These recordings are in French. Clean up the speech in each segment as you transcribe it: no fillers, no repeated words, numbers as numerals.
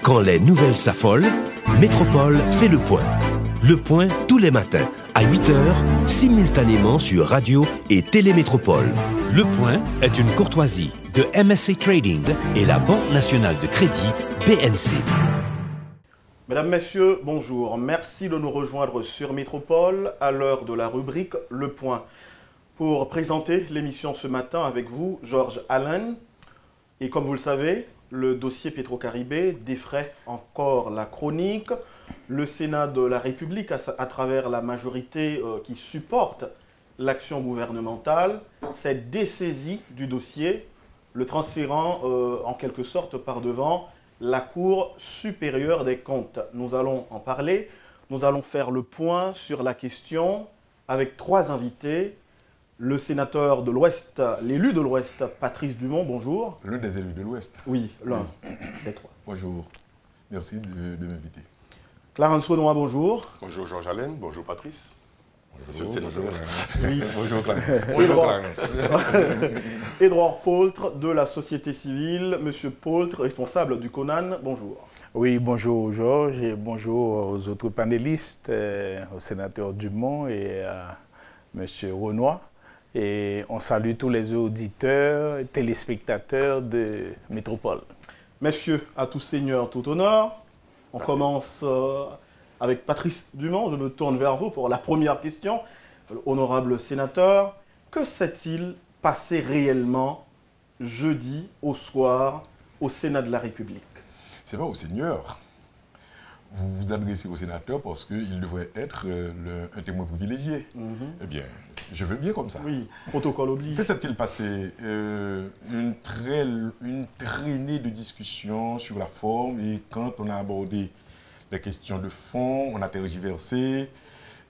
Quand les nouvelles s'affolent, Métropole fait le point. Le point tous les matins à 8h, simultanément sur Radio et Télémétropole. Le point est une courtoisie de MSC Trading et la Banque nationale de crédit BNC. Mesdames, Messieurs, bonjour. Merci de nous rejoindre sur Métropole à l'heure de la rubrique Le Point. Pour présenter l'émission ce matin avec vous, Georges Allen. Et comme vous le savez, le dossier Petro-Caribé défraie encore la chronique. Le Sénat de la République, à travers la majorité qui supporte l'action gouvernementale, s'est dessaisi du dossier, le transférant en quelque sorte par devant la Cour supérieure des comptes. Nous allons en parler. Nous allons faire le point sur la question avec trois invités. Le sénateur de l'Ouest, l'élu de l'Ouest, Patrice Dumont, bonjour. L'un des élus de l'Ouest. Oui, l'un des trois. Bonjour. Merci de m'inviter. Clarence Renoir, bonjour. Bonjour Georges Allen, bonjour Patrice. Bonjour, bonjour, oui. bonjour Clarence. Bonjour Clarence. Édouard Poultre de la société civile. Monsieur Poultre, responsable du CONAN, bonjour. Oui, bonjour Georges et bonjour aux autres panélistes, au sénateur Dumont et à monsieur Renoir. Et on salue tous les auditeurs et téléspectateurs de Métropole. Messieurs, à tous seigneurs, tout honneur. On commence avec Patrice Dumont. Je me tourne vers vous pour la première question. Honorable sénateur, que s'est-il passé réellement jeudi au soir au Sénat de la République? C'est pas au Seigneur. Vous vous adressez au sénateur parce qu'il devrait être un témoin privilégié. Eh bien, je veux bien comme ça. Oui, protocole oblige. Que s'est-il passé? Une traînée de discussion sur la forme, et quand on a abordé les questions de fond, on a tergiversé.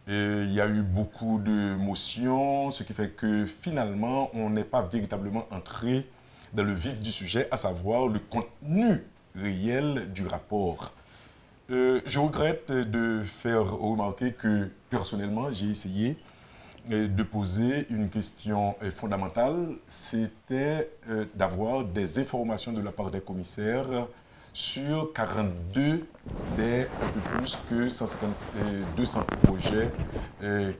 Il y a eu beaucoup de motions, ce qui fait que finalement, on n'est pas véritablement entré dans le vif du sujet, à savoir le contenu réel du rapport. Je regrette de faire remarquer que, personnellement, j'ai essayé de poser une question fondamentale. C'était d'avoir des informations de la part des commissaires sur 42 des un peu plus que 200 projets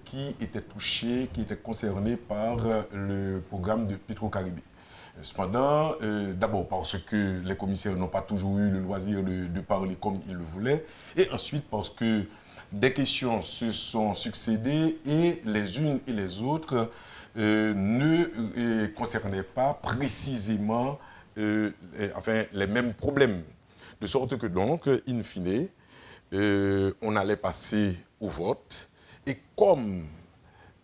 qui étaient touchés, qui étaient concernés par le programme de Petro-Caribé. Cependant, d'abord parce que les commissaires n'ont pas toujours eu le loisir de parler comme ils le voulaient, et ensuite parce que des questions se sont succédées et les unes et les autres ne concernaient pas précisément les mêmes problèmes. De sorte que donc, in fine, on allait passer au vote, et comme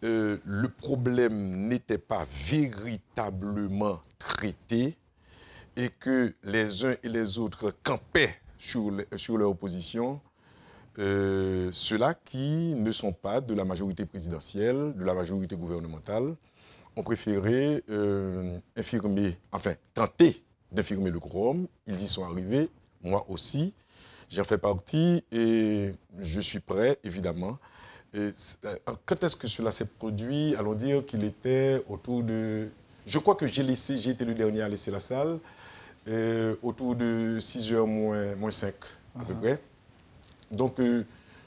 le problème n'était pas véritablement traité et que les uns et les autres campaient sur leur position, ceux-là qui ne sont pas de la majorité présidentielle, de la majorité gouvernementale, ont préféré tenter d'infirmer le quorum. Ils y sont arrivés, moi aussi. J'en fais partie et je suis prêt, évidemment. Quand est-ce que cela s'est produit? Allons dire qu'il était autour de... Je crois que j'ai été le dernier à laisser la salle, autour de 6h moins 5 à peu près. Donc,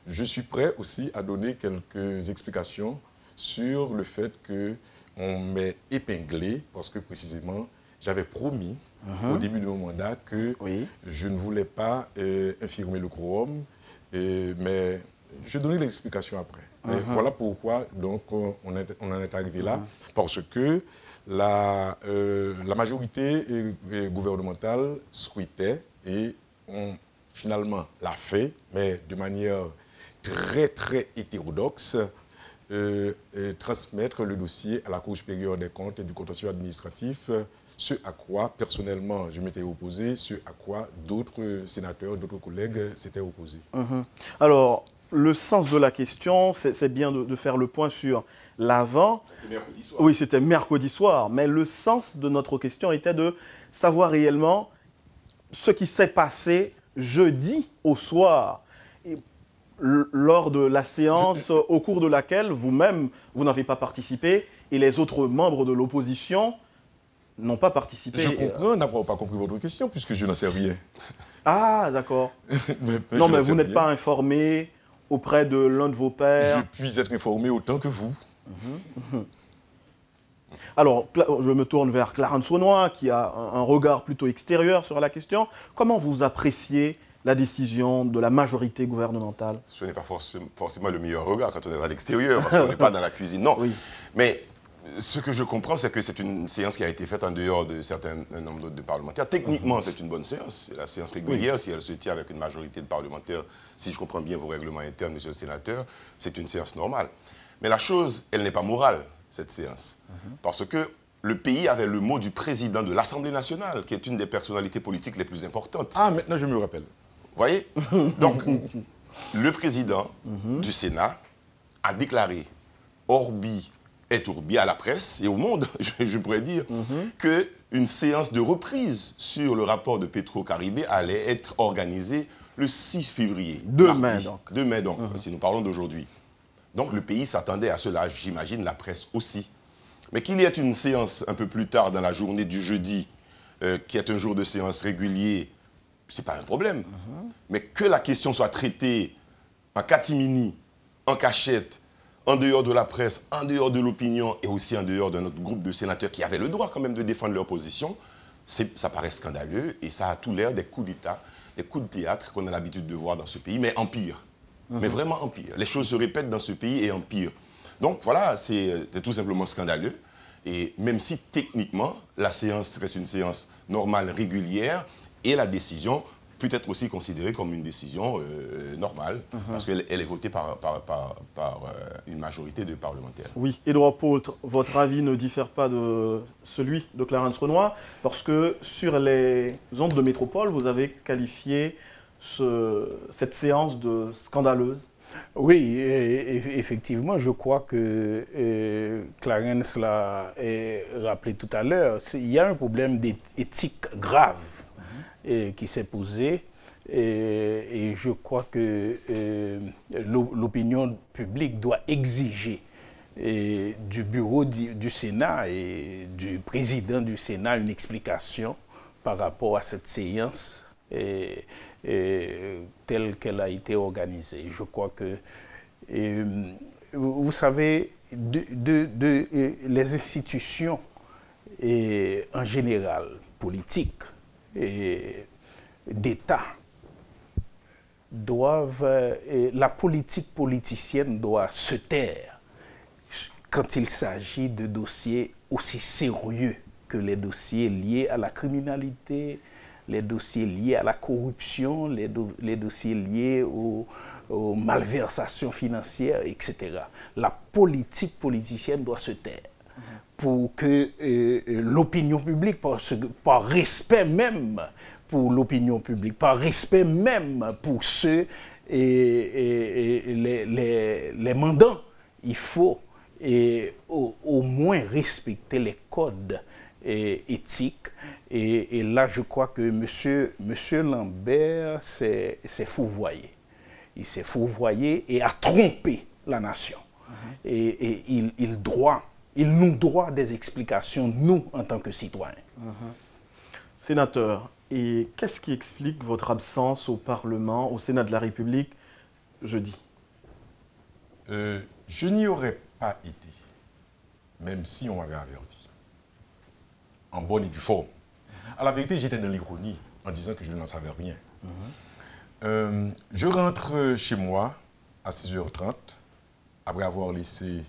je suis prêt aussi à donner quelques explications sur le fait qu'on m'ait épinglé, parce que précisément, j'avais promis au début de mon mandat que je ne voulais pas infirmer le quorum, mais je donnerai les explications après. Mais voilà pourquoi donc, on en est arrivé là, parce que la majorité gouvernementale souhaitait, et finalement l'a fait, mais de manière très très hétérodoxe, transmettre le dossier à la Cour supérieure des comptes et du contentieux administratif, ce à quoi, personnellement, je m'étais opposé, ce à quoi d'autres sénateurs, d'autres collègues s'étaient opposés. Alors, le sens de la question, c'est bien de faire le point sur l'avant. C'était mercredi soir. Oui, c'était mercredi soir, mais le sens de notre question était de savoir réellement ce qui s'est passé jeudi au soir, lors de la séance au cours de laquelle vous-même, vous n'avez pas participé, et les autres membres de l'opposition n'ont pas participé. Je comprends n'avoir pas compris votre question, puisque je n'en sais rien. Ah, d'accord. Non, mais vous n'êtes pas informé auprès de l'un de vos pairs. Je puis être informé autant que vous. Alors, je me tourne vers Clarence Renoir, qui a un regard plutôt extérieur sur la question. Comment vous appréciez la décision de la majorité gouvernementale? Ce n'est pas forcément le meilleur regard quand on est à l'extérieur, parce qu'on n'est pas dans la cuisine, non. Oui. Mais ce que je comprends, c'est que c'est une séance qui a été faite en dehors de certains nombre de parlementaires. Techniquement, c'est une bonne séance. C'est la séance régulière. Si elle se tient avec une majorité de parlementaires, si je comprends bien vos règlements internes, monsieur le sénateur, c'est une séance normale. Mais la chose, elle n'est pas morale, cette séance. Parce que le pays avait le mot du président de l'Assemblée nationale, qui est une des personnalités politiques les plus importantes. Ah, maintenant je me rappelle. Vous voyez? Donc, le président du Sénat a déclaré orbi et tourbi à la presse et au monde, je pourrais dire, qu'une séance de reprise sur le rapport de Petro-Caribé allait être organisée le 6 février. Demain, donc. Demain, donc, si nous parlons d'aujourd'hui. Donc, le pays s'attendait à cela, j'imagine, la presse aussi. Mais qu'il y ait une séance un peu plus tard dans la journée du jeudi, qui est un jour de séance régulier, ce n'est pas un problème. Mais que la question soit traitée en catimini, en cachette, en dehors de la presse, en dehors de l'opinion et aussi en dehors de notre groupe de sénateurs qui avaient le droit quand même de défendre leur position, ça paraît scandaleux et ça a tout l'air des coups d'État, des coups de théâtre qu'on a l'habitude de voir dans ce pays, mais en pire. Mais vraiment en pire. Les choses se répètent dans ce pays et en pire. Donc voilà, c'est tout simplement scandaleux. Et même si techniquement, la séance reste une séance normale, régulière, et la décision peut être aussi considérée comme une décision normale, parce qu'elle est votée par une majorité de parlementaires. Oui, Édouard Paultre, votre avis ne diffère pas de celui de Clarence Renoir, parce que sur les ondes de métropole, vous avez qualifié cette séance de scandaleuse. Oui, effectivement, je crois que Clarence l'a rappelé tout à l'heure, il y a un problème d'éthique grave qui s'est posé et je crois que l'opinion publique doit exiger du bureau du Sénat et du président du Sénat une explication par rapport à cette séance telle qu'elle a été organisée. Je crois que, vous savez, les institutions en général, politiques et d'État, la politique politicienne doit se taire quand il s'agit de dossiers aussi sérieux que les dossiers liés à la criminalité, les dossiers liés à la corruption, les dossiers liés aux malversations financières, etc. La politique politicienne doit se taire pour que l'opinion publique, par respect même pour l'opinion publique, par respect même pour ceux les mandants, il faut au moins respecter les codes éthiques. Et là, je crois que monsieur Lambert s'est fourvoyé. Il s'est fourvoyé et a trompé la nation. Et il nous doit des explications, nous, en tant que citoyens. Sénateur, et qu'est-ce qui explique votre absence au Parlement, au Sénat de la République, jeudi? Je n'y aurais pas été, même si on m'avait averti, en bonne et due forme. À la vérité, j'étais dans l'ironie en disant que je n'en savais rien. Je rentre chez moi à 6h30, après avoir laissé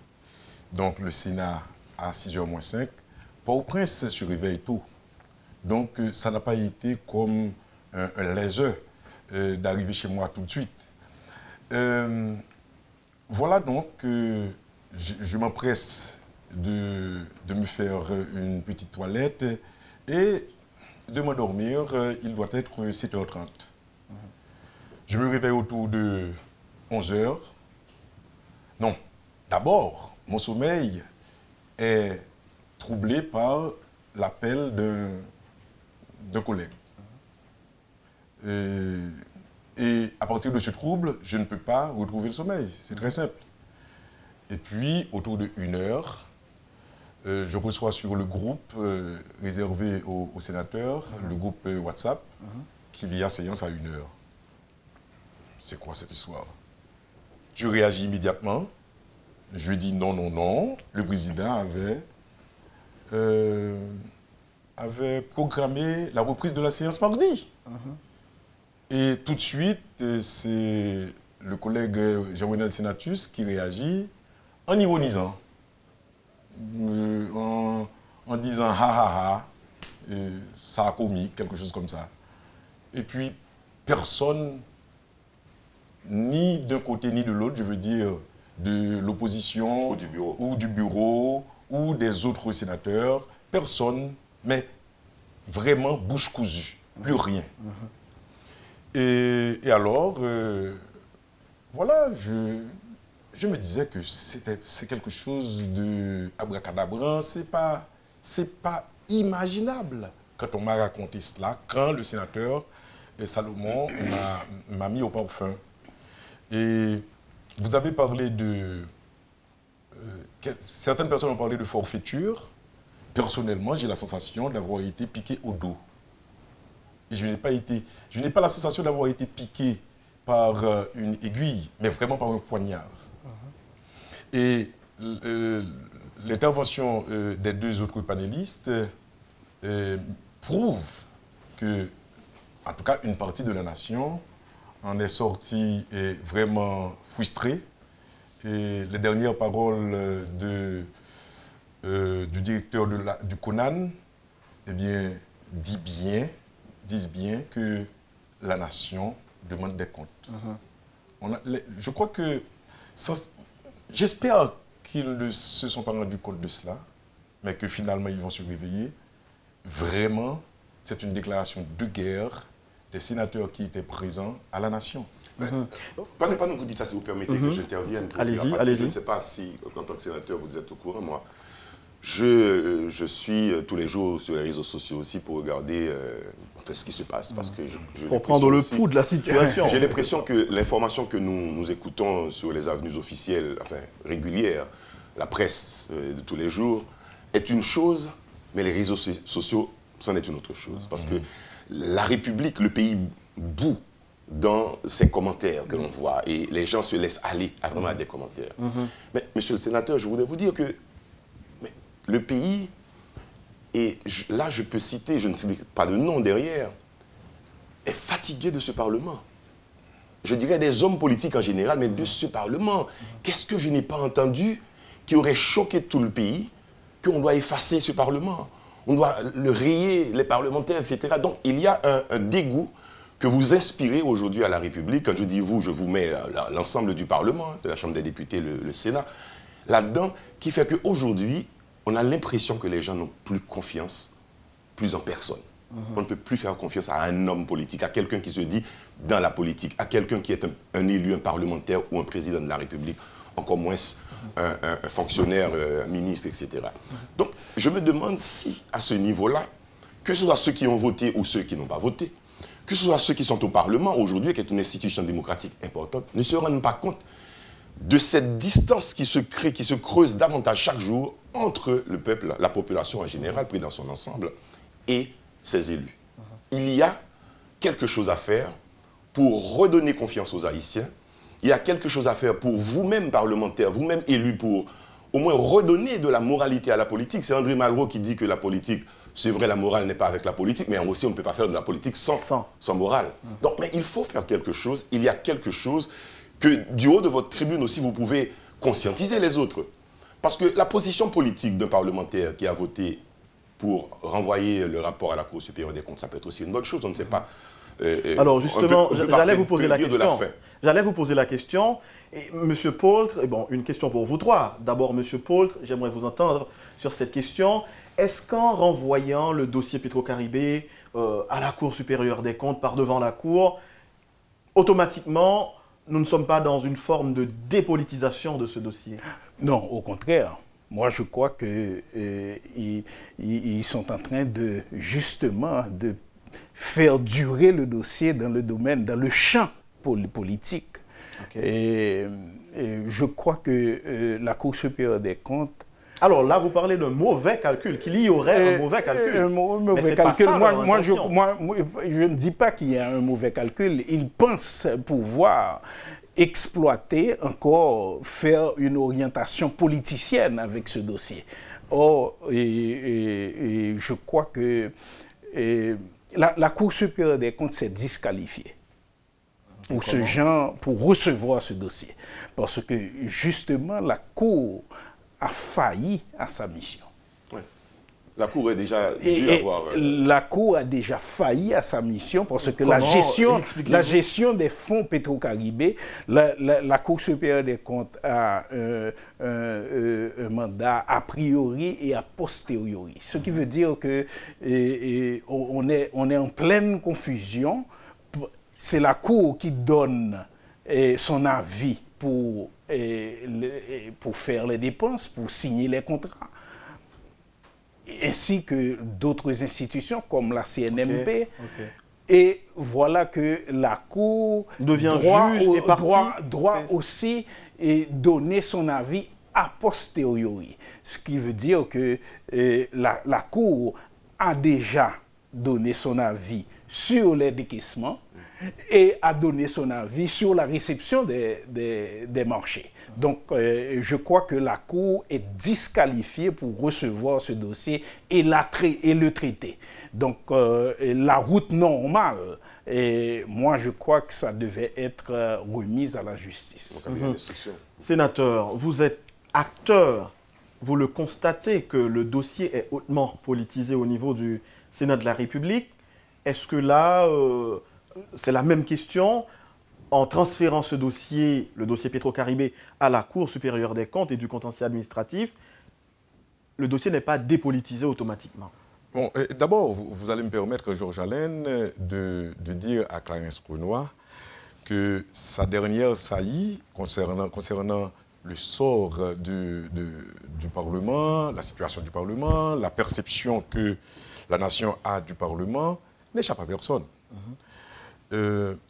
donc, le Sénat à 6h moins 5. Port-au-Prince se réveille tôt. Donc, ça n'a pas été comme un laser d'arriver chez moi tout de suite. Voilà donc que je m'empresse de me faire une petite toilette et de m'endormir. Il doit être 7h30. Je me réveille autour de 11h. Non, d'abord, mon sommeil est troublé par l'appel d'un collègue. Et à partir de ce trouble, je ne peux pas retrouver le sommeil. C'est très simple. Et puis, autour de 1h, je reçois sur le groupe réservé aux sénateurs, le groupe WhatsApp, qu'il y a séance à 1h. C'est quoi cette histoire? Je réagis immédiatement. Je lui dis non, non, non. Le président avait programmé la reprise de la séance mardi. Et tout de suite, c'est le collègue Jean-Renal Senatus qui réagit en ironisant, en disant ha ha ha, ça a commis, quelque chose comme ça. Et puis, personne, ni d'un côté ni de l'autre, je veux dire, de l'opposition ou du bureau ou des autres sénateurs, personne, mais vraiment bouche cousue, plus rien. Et alors, voilà, je me disais que c'est quelque chose de abracadabrant, c'est pas imaginable quand on m'a raconté cela, quand le sénateur Salomon m'a mis au parfum. Et vous avez parlé de... certaines personnes ont parlé de forfaiture. Personnellement, j'ai la sensation d'avoir été piqué au dos. Et je n'ai pas la sensation d'avoir été piqué par une aiguille, mais vraiment par un poignard. Et l'intervention des deux autres panélistes prouve que, en tout cas, une partie de la nation en est sortie vraiment frustrée. Et les dernières paroles du directeur du Conan, eh bien, disent bien que la nation demande des comptes. Je crois que, j'espère qu'ils ne se sont pas rendus compte de cela, mais que finalement ils vont se réveiller. Vraiment, c'est une déclaration de guerre des sénateurs qui étaient présents à la nation. Pendant que vous dites ça, si vous permettez que j'intervienne. Allez-y, allez-y. Je ne sais pas si, en tant que sénateur, vous êtes au courant, moi. Je suis tous les jours sur les réseaux sociaux aussi pour regarder ce qui se passe. Parce que pour prendre le pouls de la situation. J'ai l'impression que l'information que nous écoutons sur les avenues officielles, enfin régulières, la presse de tous les jours, est une chose, mais les réseaux sociaux, c'en est une autre chose. Parce que la République, le pays bout dans ces commentaires que l'on voit. Et les gens se laissent aller vraiment à des commentaires. Mais, monsieur le sénateur, je voudrais vous dire que le pays, et là je peux citer, je ne sais pas de nom derrière, est fatigué de ce Parlement. Je dirais des hommes politiques en général, mais de ce Parlement. Qu'est-ce que je n'ai pas entendu qui aurait choqué tout le pays, qu'on doit effacer ce Parlement? On doit le rayer, les parlementaires, etc. Donc il y a un dégoût que vous inspirez aujourd'hui à la République. Quand je dis vous, je vous mets l'ensemble du Parlement, de la Chambre des députés, le Sénat, là-dedans, qui fait qu'aujourd'hui, on a l'impression que les gens n'ont plus confiance, plus en personne. On ne peut plus faire confiance à un homme politique, à quelqu'un qui se dit dans la politique, à quelqu'un qui est un élu, un parlementaire ou un président de la République, encore moins un fonctionnaire, un ministre, etc. Donc, je me demande si, à ce niveau-là, que ce soit ceux qui ont voté ou ceux qui n'ont pas voté, que ce soit ceux qui sont au Parlement aujourd'hui, qui est une institution démocratique importante, ne se rendent pas compte de cette distance qui se crée, qui se creuse davantage chaque jour entre le peuple, la population en général, pris dans son ensemble, et ses élus. Il y a quelque chose à faire pour redonner confiance aux Haïtiens. Il y a quelque chose à faire pour vous-même, parlementaires, vous-même élus, pour au moins redonner de la moralité à la politique. C'est André Malraux qui dit que la politique, c'est vrai, la morale n'est pas avec la politique, mais aussi on ne peut pas faire de la politique sans morale. Donc, mais il faut faire quelque chose. Il y a quelque chose que du haut de votre tribune aussi, vous pouvez conscientiser les autres. Parce que la position politique d'un parlementaire qui a voté pour renvoyer le rapport à la Cour supérieure des comptes, ça peut être aussi une bonne chose, on ne sait pas. Alors justement, j'allais vous poser la question. J'allais vous poser la question. Et Monsieur Poultre, et bon, une question pour vous trois. D'abord, Monsieur Poultre, j'aimerais vous entendre sur cette question. Est-ce qu'en renvoyant le dossier Petro-Caribé à la Cour supérieure des comptes, par devant la Cour, automatiquement, nous ne sommes pas dans une forme de dépolitisation de ce dossier? Non, au contraire. Moi, je crois qu'ils sont en train de, justement, de faire durer le dossier dans le domaine, dans le champ politique. Okay. Et je crois que la Cour supérieure des comptes Alors là, vous parlez d'un mauvais calcul, qu'il y aurait un mauvais calcul. Un mauvais calcul. Moi, je ne dis pas qu'il y a un mauvais calcul. Ils pensent pouvoir exploiter encore, faire une orientation politicienne avec ce dossier. Or, et je crois que la Cour supérieure des comptes s'est disqualifiée pour recevoir ce dossier. Parce que justement, la Cour a failli à sa mission. Ouais. La Cour est déjà dû avoir... La Cour a déjà failli à sa mission parce que la gestion des fonds Petro-Caribé, la Cour supérieure des comptes a un mandat a priori et a posteriori. Ce qui veut dire que on est en pleine confusion. C'est la Cour qui donne son avis pour faire les dépenses, pour signer les contrats, ainsi que d'autres institutions comme la CNMP. Et voilà que la Cour devient doit aussi donner son avis a posteriori. Ce qui veut dire que la Cour a déjà donné son avis sur les décaissements et a donné son avis sur la réception des marchés. Donc, je crois que la Cour est disqualifiée pour recevoir ce dossier et le traiter. Donc, la route normale, moi, je crois que ça devait être remis à la justice. Sénateur, vous êtes acteur, vous le constatez que le dossier est hautement politisé au niveau du Sénat de la République. Est-ce que là... c'est la même question, en transférant ce dossier, le dossier Petro-Caribé, à la Cour supérieure des comptes et du contentieux administratif, le dossier n'est pas dépolitisé automatiquement. Bon, d'abord, vous allez me permettre, Georges Alain, de dire à Clarence Renoir que sa dernière saillie concernant le sort du Parlement, la situation du Parlement, la perception que la nation a du Parlement, n'échappe à personne.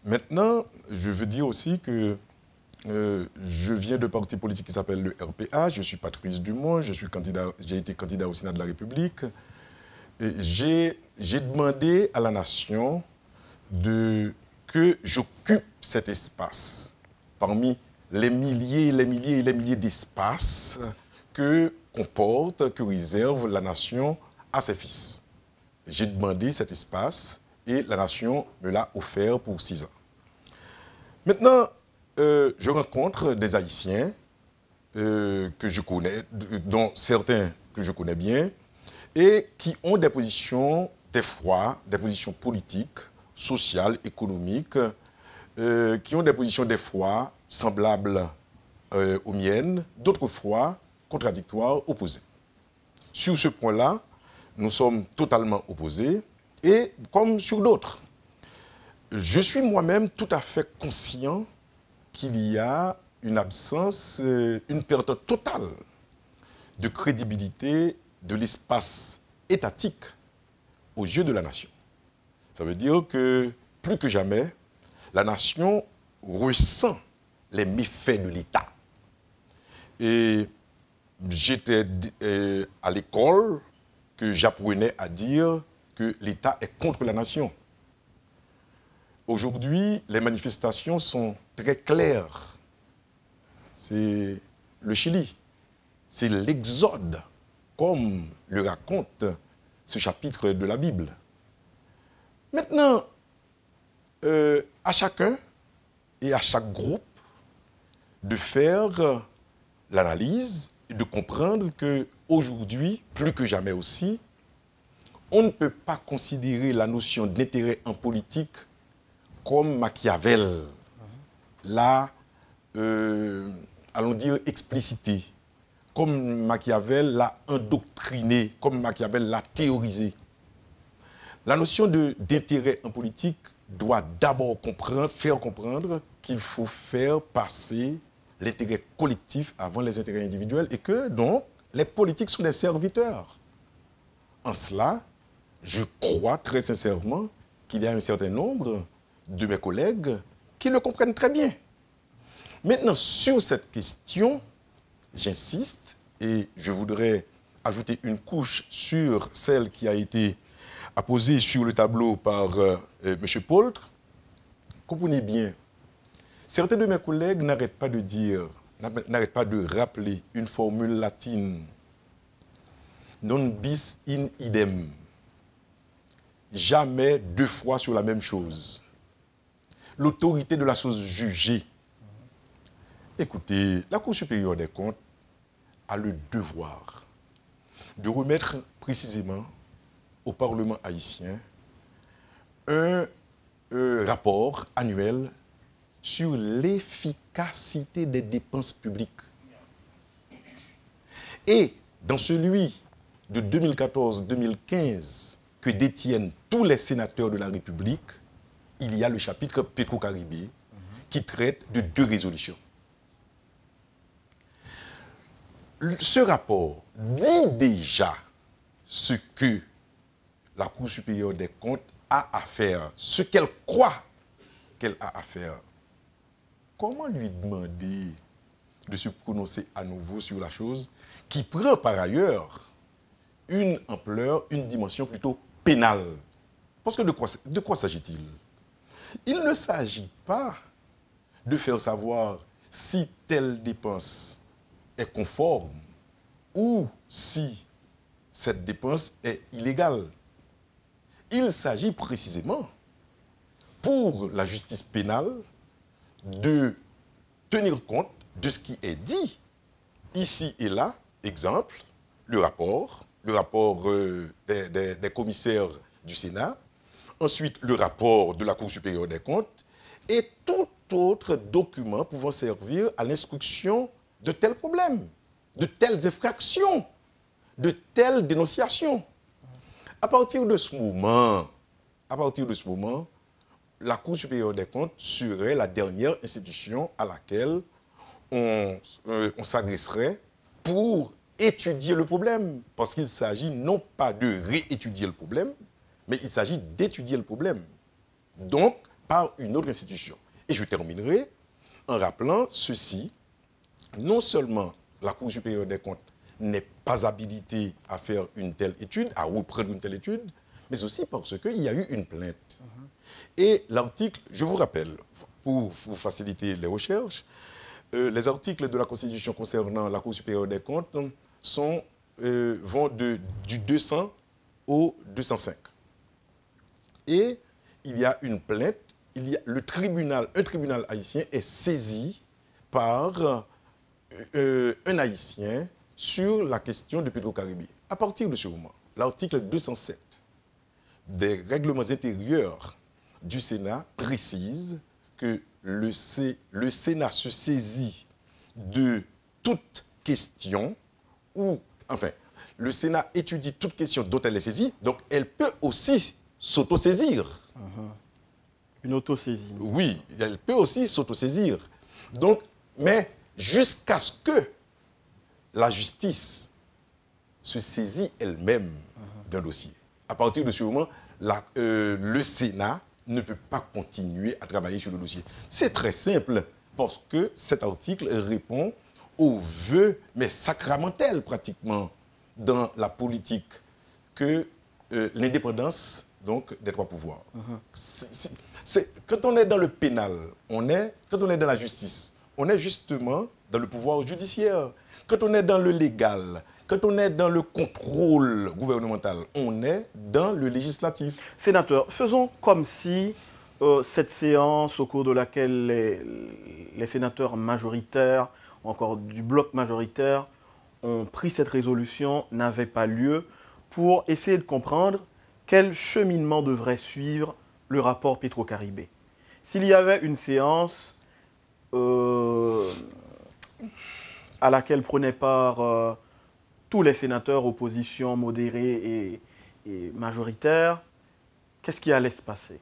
Maintenant, je veux dire aussi que je viens d'un parti politique qui s'appelle le RPA, je suis Patrice Dumont, j'ai été candidat au Sénat de la République. J'ai demandé à la nation que j'occupe cet espace parmi les milliers et les milliers et les milliers d'espaces que comporte, que réserve la nation à ses fils. J'ai demandé cet espace et la nation me l'a offert pour 6 ans. Maintenant, je rencontre des Haïtiens que je connais, dont certains que je connais bien, et qui ont des positions, des fois, des positions politiques, sociales, économiques, qui ont des positions, des fois, semblables aux miennes, d'autres fois, contradictoires, opposées. Sur ce point-là, nous sommes totalement opposés, et comme sur d'autres. Je suis moi-même tout à fait conscient qu'il y a une absence, une perte totale de crédibilité de l'espace étatique aux yeux de la nation. Ça veut dire que, plus que jamais, la nation ressent les méfaits de l'État. Et j'étais à l'école que j'apprenais à dire que l'État est contre la nation. Aujourd'hui, les manifestations sont très claires. C'est le Chili, c'est l'exode, comme le raconte ce chapitre de la Bible. Maintenant, à chacun et à chaque groupe de faire l'analyse et de comprendre qu'aujourd'hui, plus que jamais aussi, on ne peut pas considérer la notion d'intérêt en politique comme Machiavel l'a, allons dire, explicité, comme Machiavel l'a endoctriné, comme Machiavel l'a théorisé. La notion d'intérêt en politique doit d'abord faire comprendre qu'il faut faire passer l'intérêt collectif avant les intérêts individuels et que, donc, les politiques sont des serviteurs. En cela, je crois très sincèrement qu'il y a un certain nombre de mes collègues qui le comprennent très bien. Maintenant, sur cette question, j'insiste et je voudrais ajouter une couche sur celle qui a été apposée sur le tableau par M. Poltre. Comprenez bien, certains de mes collègues n'arrêtent pas de dire, n'arrêtent pas de rappeler une formule latine, non bis in idem, jamais deux fois sur la même chose. L'autorité de la chose jugée. Écoutez, la Cour supérieure des comptes a le devoir de remettre précisément au Parlement haïtien un rapport annuel sur l'efficacité des dépenses publiques. Et dans celui de 2014-2015 que détiennent tous les sénateurs de la République, il y a le chapitre Petro-Caribé qui traite de 2 résolutions. Ce rapport dit déjà ce que la Cour supérieure des comptes a à faire, ce qu'elle croit qu'elle a à faire. Comment lui demander de se prononcer à nouveau sur la chose qui prend par ailleurs une ampleur, une dimension plutôt pénale? Parce que de quoi s'agit-il? Il ne s'agit pas de faire savoir si telle dépense est conforme ou si cette dépense est illégale. Il s'agit précisément, pour la justice pénale, de tenir compte de ce qui est dit ici et là. Exemple, le rapport des commissaires du Sénat, ensuite le rapport de la Cour supérieure des comptes et tout autre document pouvant servir à l'instruction de tels problèmes, de telles infractions, de telles dénonciations. À partir de ce moment, la Cour supérieure des comptes serait la dernière institution à laquelle on s'adresserait pour étudier le problème. Parce qu'il s'agit non pas de réétudier le problème, mais il s'agit d'étudier le problème. Donc, par une autre institution. Et je terminerai en rappelant ceci. Non seulement la Cour supérieure des comptes n'est pas habilitée à faire une telle étude, à reprendre une telle étude, mais aussi parce qu'il y a eu une plainte. Et l'article, je vous rappelle, pour vous faciliter les recherches, les articles de la Constitution concernant la Cour supérieure des comptes vont du 200 au 205. Et il y a une plainte, un tribunal haïtien est saisi par un haïtien sur la question de Petro-Caribé. À partir de ce moment, l'article 207 des règlements intérieurs du Sénat précise que le Sénat se saisit de toute question le Sénat étudie toute question dont elle est saisie, donc elle peut aussi s'autosaisir. Une autosaisie. Oui, elle peut aussi s'autosaisir. Donc, mais jusqu'à ce que la justice se saisit elle-même d'un dossier. À partir de ce moment, le Sénat ne peut pas continuer à travailler sur le dossier. C'est très simple, parce que cet article répond aux vœux, mais sacramentels pratiquement, dans la politique, que l'indépendance donc, des 3 pouvoirs. Quand on est dans le pénal, quand on est dans la justice, on est justement dans le pouvoir judiciaire. Quand on est dans le légal, quand on est dans le contrôle gouvernemental, on est dans le législatif. Sénateur, faisons comme si cette séance au cours de laquelle les sénateurs majoritaires, ou encore du bloc majoritaire, ont pris cette résolution n'avait pas lieu pour essayer de comprendre quel cheminement devrait suivre le rapport Petro-Caribé. S'il y avait une séance à laquelle prenaient part tous les sénateurs, opposition modérée et majoritaire, qu'est-ce qui allait se passer?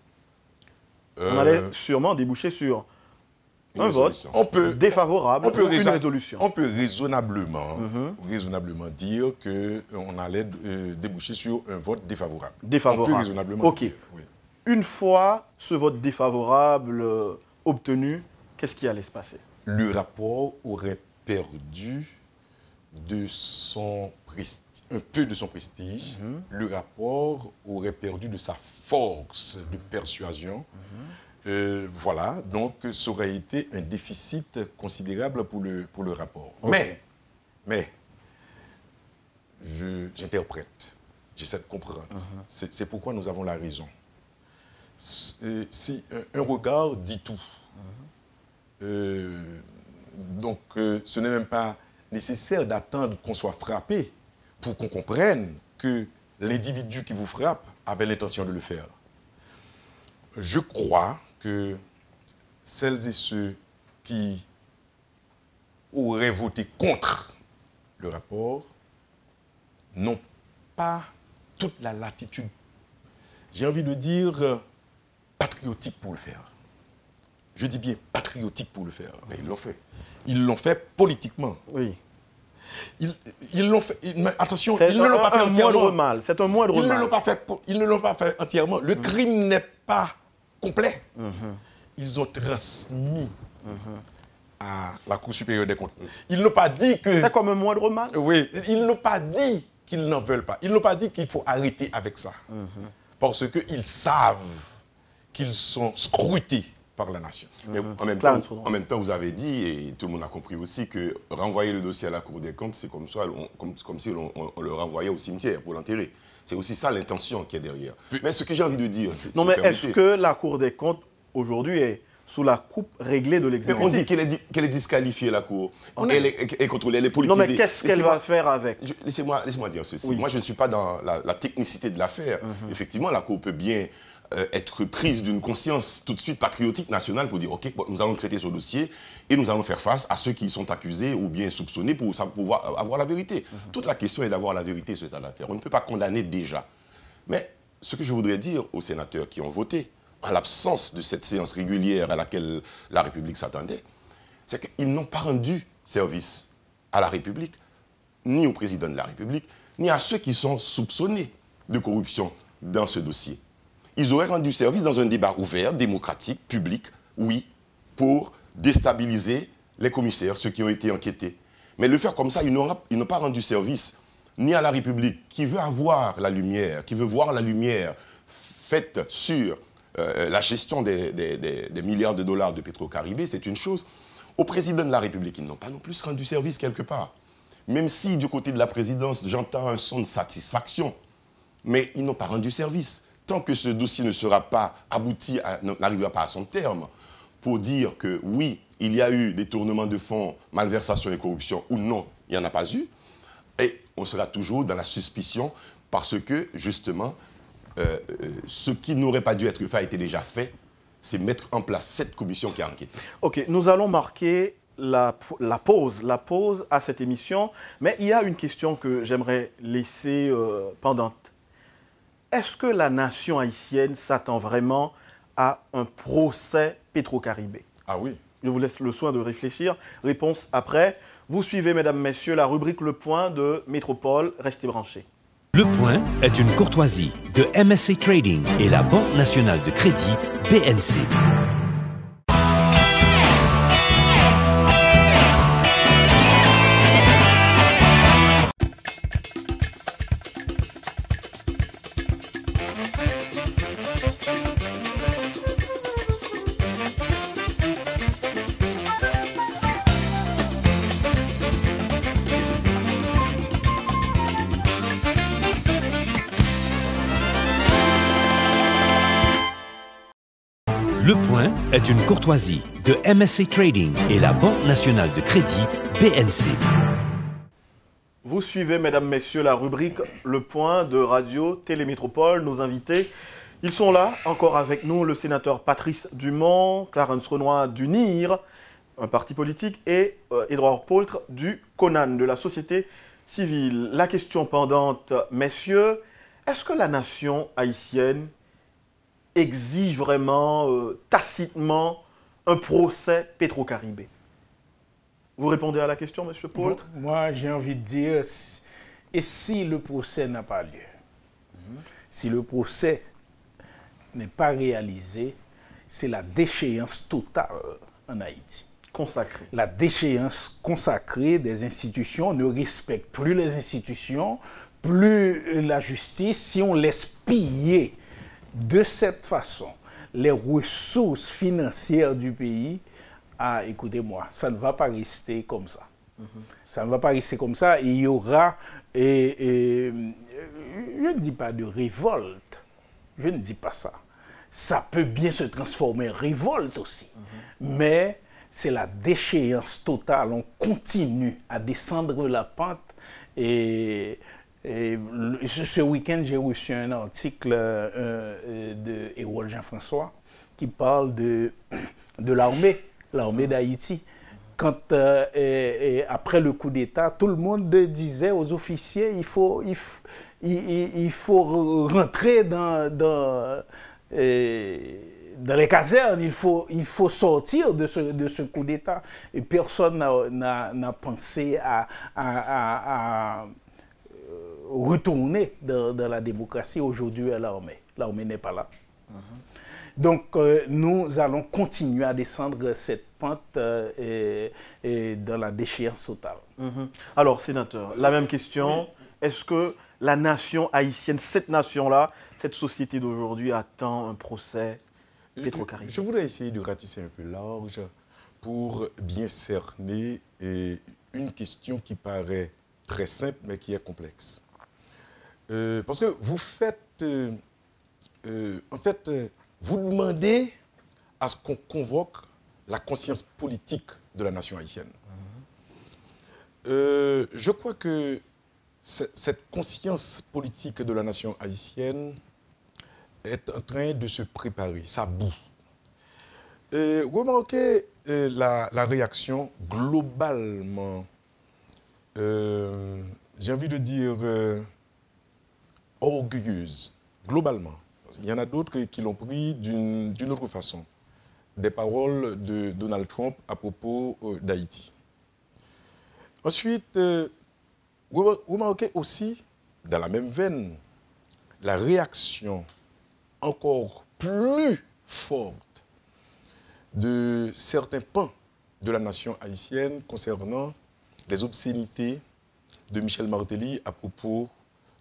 On allait sûrement déboucher sur un vote défavorable, une résolution. On peut raisonnablement dire qu'on allait déboucher sur un vote défavorable. Défavorable. On peut raisonnablement dire, oui. Une fois ce vote défavorable obtenu, qu'est-ce qui allait se passer? Le rapport aurait perdu un peu de son prestige, le rapport aurait perdu de sa force de persuasion. Voilà, donc ça aurait été un déficit considérable pour le rapport. Okay. Mais j'interprète, j'essaie de comprendre. C'est pourquoi nous avons la raison. Si un regard dit tout. Donc, ce n'est même pas nécessaire d'attendre qu'on soit frappé pour qu'on comprenne que l'individu qui vous frappe avait l'intention de le faire. Je crois que celles et ceux qui auraient voté contre le rapport n'ont pas toute la latitude, j'ai envie de dire, patriotique pour le faire. Je dis bien patriotique pour le faire. Mais ils l'ont fait. Ils l'ont fait politiquement. Oui. Ils l'ont fait. Mais attention, ils ne l'ont pas fait entièrement. C'est un moindre mal. Ils ne l'ont pas fait entièrement. Le crime n'est pas complet. Ils ont transmis à la Cour supérieure des comptes. Ils n'ont pas dit que... C'est comme un moindre mal. Oui. Ils n'ont pas dit qu'ils n'en veulent pas. Ils n'ont pas dit qu'il faut arrêter avec ça. Parce qu'ils savent qu'ils sont scrutés par la nation. Mais en même temps, vous avez dit, et tout le monde a compris aussi, que renvoyer le dossier à la Cour des comptes, c'est comme si on le renvoyait au cimetière pour l'enterrer. C'est aussi ça l'intention qui est derrière. Mais ce que j'ai envie de dire, c'est... Non, mais est-ce que la Cour des comptes, aujourd'hui, est sous la coupe réglée de l'exécutif? On dit qu'elle est disqualifiée, la Cour. Elle est contrôlée, elle est politisée. Non, mais qu'est-ce qu'elle va faire avec? Laissez-moi dire ceci. Oui. Moi, je ne suis pas dans la technicité de l'affaire. Effectivement, la Cour peut bien être prise d'une conscience tout de suite patriotique nationale pour dire, OK, bon, nous allons traiter ce dossier et nous allons faire face à ceux qui sont accusés ou bien soupçonnés pour pouvoir avoir la vérité. Toute la question est d'avoir la vérité sur cette affaire. On ne peut pas condamner déjà. Mais ce que je voudrais dire aux sénateurs qui ont voté, en l'absence de cette séance régulière à laquelle la République s'attendait, c'est qu'ils n'ont pas rendu service à la République, ni au président de la République, ni à ceux qui sont soupçonnés de corruption dans ce dossier. Ils auraient rendu service dans un débat ouvert, démocratique, public, oui, pour déstabiliser les commissaires, ceux qui ont été enquêtés. Mais le faire comme ça, ils n'ont pas rendu service ni à la République, qui veut avoir la lumière, qui veut voir la lumière faite sur la gestion des milliards de dollars de Petro-Caribé, c'est une chose. Au président de la République, ils n'ont pas non plus rendu service quelque part. Même si du côté de la présidence, j'entends un son de satisfaction, mais ils n'ont pas rendu service. Tant que ce dossier ne sera pas abouti, n'arrivera pas à son terme, pour dire que oui, il y a eu détournement de fonds, malversation et corruption, ou non, il n'y en a pas eu, et on sera toujours dans la suspicion parce que, justement, ce qui n'aurait pas dû être fait a été déjà fait, c'est mettre en place cette commission qui a enquêté. OK, nous allons marquer la pause à cette émission, mais il y a une question que j'aimerais laisser pendante. Est-ce que la nation haïtienne s'attend vraiment à un procès Petro-Caribé? Ah oui. Je vous laisse le soin de réfléchir. Réponse après. Vous suivez, mesdames, messieurs, la rubrique Le Point de Métropole. Restez branchés. Le Point est une courtoisie de MSC Trading et la Banque nationale de crédit BNC. Le Point est une courtoisie de MSC Trading et la Banque nationale de crédit BNC. Vous suivez, mesdames, messieurs, la rubrique Le Point de Radio Télémétropole. Nos invités, ils sont là, encore avec nous, le sénateur Patrice Dumont, Clarence Renoir du NIR, un parti politique, et Édouard Poultre du CONAN, de la société civile. La question pendante, messieurs, est-ce que la nation haïtienne exige vraiment tacitement un procès Petro-Caribé? Vous répondez à la question, M. Poultre? Moi, j'ai envie de dire, et si le procès n'a pas lieu? Si le procès n'est pas réalisé, c'est la déchéance totale en Haïti. consacrée. La déchéance consacrée des institutions. On ne respecte plus les institutions, plus la justice. Si on laisse piller de cette façon les ressources financières du pays, ah, écoutez-moi, ça ne va pas rester comme ça. Ça ne va pas rester comme ça. Il y aura, je ne dis pas de révolte, je ne dis pas ça. Ça peut bien se transformer en révolte aussi. Mais c'est la déchéance totale. On continue à descendre la pente. Et ce week-end, j'ai reçu un article de Hérol Jean-François qui parle de l'armée d'Haïti. Quand, après le coup d'État, tout le monde disait aux officiers il faut rentrer dans les casernes, il faut sortir de ce coup d'État. Et personne n'a pensé à retourner dans la démocratie. Aujourd'hui à l'armée. L'armée n'est pas là. Donc, nous allons continuer à descendre cette pente dans la déchéance totale. Alors, sénateur, la même question. Est-ce que la nation haïtienne, cette nation-là, cette société d'aujourd'hui attend un procès pétro-caribéen? Je voudrais essayer de ratisser un peu large pour bien cerner une question qui paraît très simple, mais qui est complexe. Parce que vous faites... en fait... vous demandez à ce qu'on convoque la conscience politique de la nation haïtienne. Je crois que cette conscience politique de la nation haïtienne est en train de se préparer, ça bout. Remarquez la réaction globalement, j'ai envie de dire orgueilleuse, globalement. Il y en a d'autres qui l'ont pris d'une autre façon. Des paroles de Donald Trump à propos d'Haïti. Ensuite, vous remarquez aussi, dans la même veine, la réaction encore plus forte de certains pans de la nation haïtienne concernant les obscénités de Michel Martelly à propos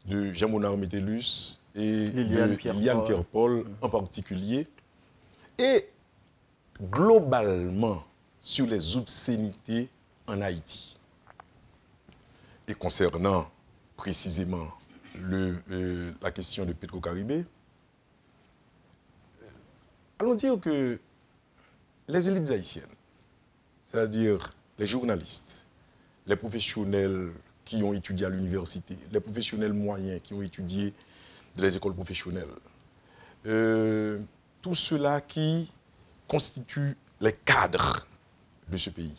de Jean-Monard Métellus et Liliane Pierre-Paul en particulier, et globalement sur les obscénités en Haïti. Et concernant précisément la question de Petro-Caribé, allons dire que les élites haïtiennes, c'est-à-dire les journalistes, les professionnels qui ont étudié à l'université, les professionnels moyens qui ont étudié dans les écoles professionnelles, tout cela qui constitue les cadres de ce pays,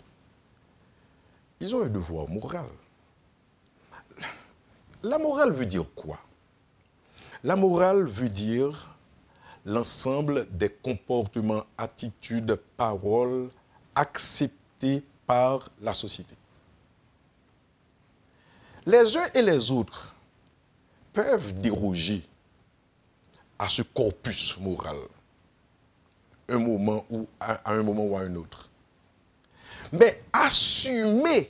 ils ont un devoir moral. La morale veut dire quoi? La morale veut dire l'ensemble des comportements, attitudes, paroles acceptés par la société. Les uns et les autres peuvent déroger à ce corpus moral à un moment ou à un autre. Mais assumer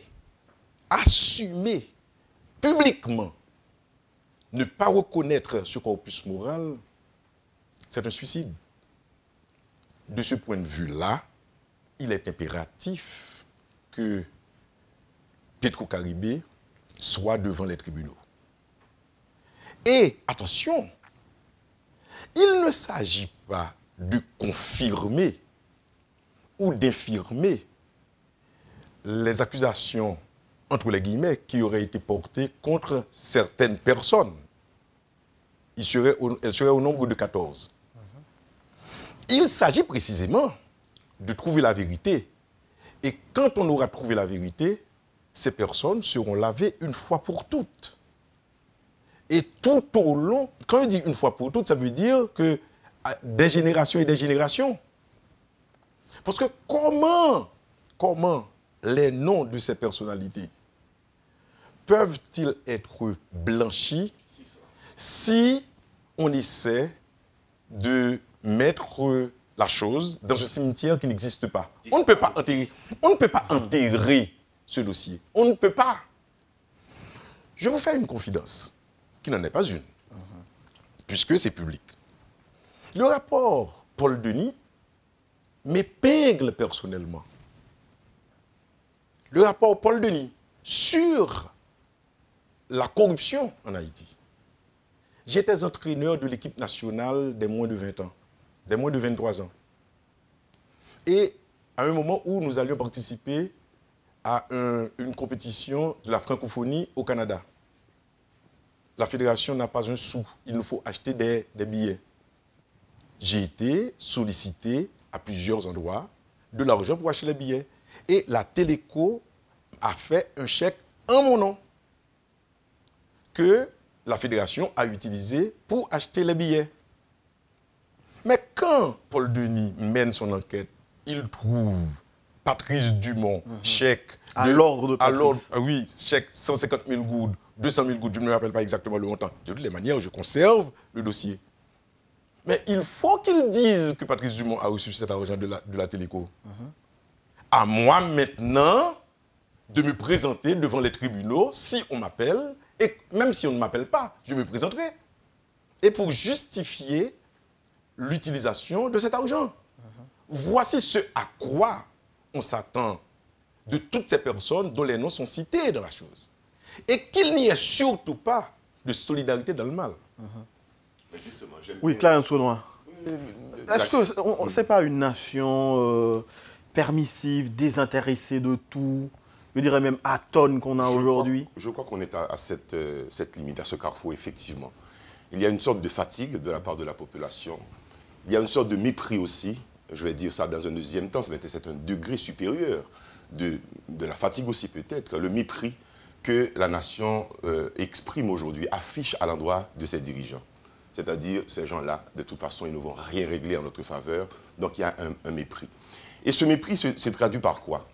publiquement, ne pas reconnaître ce corpus moral, c'est un suicide. De ce point de vue-là, il est impératif que Petro-Caribé soit devant les tribunaux. Et attention, il ne s'agit pas de confirmer ou d'infirmer les accusations, entre les guillemets, qui auraient été portées contre certaines personnes. Elles seraient au nombre de 14. Il s'agit précisément de trouver la vérité. Et quand on aura trouvé la vérité, ces personnes seront lavées une fois pour toutes. Et tout au long, quand on dit une fois pour toutes, ça veut dire que des générations et des générations. Parce que comment les noms de ces personnalités peuvent-ils être blanchis si on essaie de mettre la chose dans un cimetière qui n'existe pas? On ne peut pas enterrer. On ne peut pas enterrer ce dossier. On ne peut pas. Je vais vous faire une confidence, qui n'en est pas une, puisque c'est public. Le rapport Paul Denis m'épingle personnellement. Le rapport Paul Denis sur la corruption en Haïti. J'étais entraîneur de l'équipe nationale des moins de 20 ans, des moins de 23 ans. Et à un moment où nous allions participer à une compétition de la francophonie au Canada. La fédération n'a pas un sou, il nous faut acheter des billets. J'ai été sollicité à plusieurs endroits de l'argent pour acheter les billets. Et la Téléco a fait un chèque en mon nom que la fédération a utilisé pour acheter les billets. Mais quand Paul Denis mène son enquête, il trouve Patrice Dumont, chèque à l'ordre de Patrice. Oui, chèque 150 000 gouttes, 200 000 gouttes, je ne me rappelle pas exactement le montant. De toutes les manières, je conserve le dossier. Mais il faut qu'il dise que Patrice Dumont a reçu cet argent de la Téléco. À moi maintenant de me présenter devant les tribunaux si on m'appelle, et même si on ne m'appelle pas, je me présenterai. Et pour justifier l'utilisation de cet argent. Voici ce à quoi on s'attend de toutes ces personnes dont les noms sont cités dans la chose. Et qu'il n'y ait surtout pas de solidarité dans le mal. Mais justement, oui, Clarence Renoir. Est-ce que ce n'est pas une nation permissive, désintéressée de tout, je dirais même atone qu'on a aujourd'hui? Je crois qu'on est à cette limite, à ce carrefour, effectivement. Il y a une sorte de fatigue de la part de la population. Il y a une sorte de mépris aussi. Je vais dire ça dans un deuxième temps, mais c'est un degré supérieur de la fatigue aussi peut-être, le mépris que la nation exprime aujourd'hui, affiche à l'endroit de ses dirigeants. C'est-à-dire, ces gens-là, de toute façon, ils ne vont rien régler en notre faveur. Donc, il y a un mépris. Et ce mépris se traduit par quoi?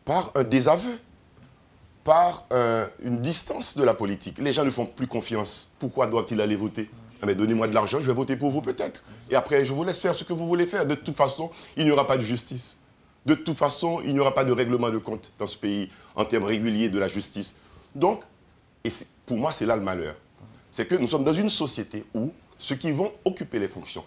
Par un désaveu, par une distance de la politique. Les gens ne font plus confiance. Pourquoi doivent-ils aller voter? Mais donnez-moi de l'argent, je vais voter pour vous peut-être. Et après, je vous laisse faire ce que vous voulez faire. De toute façon, il n'y aura pas de justice. De toute façon, il n'y aura pas de règlement de compte dans ce pays en termes réguliers de la justice. Donc, et pour moi, c'est là le malheur. C'est que nous sommes dans une société où ceux qui vont occuper les fonctions,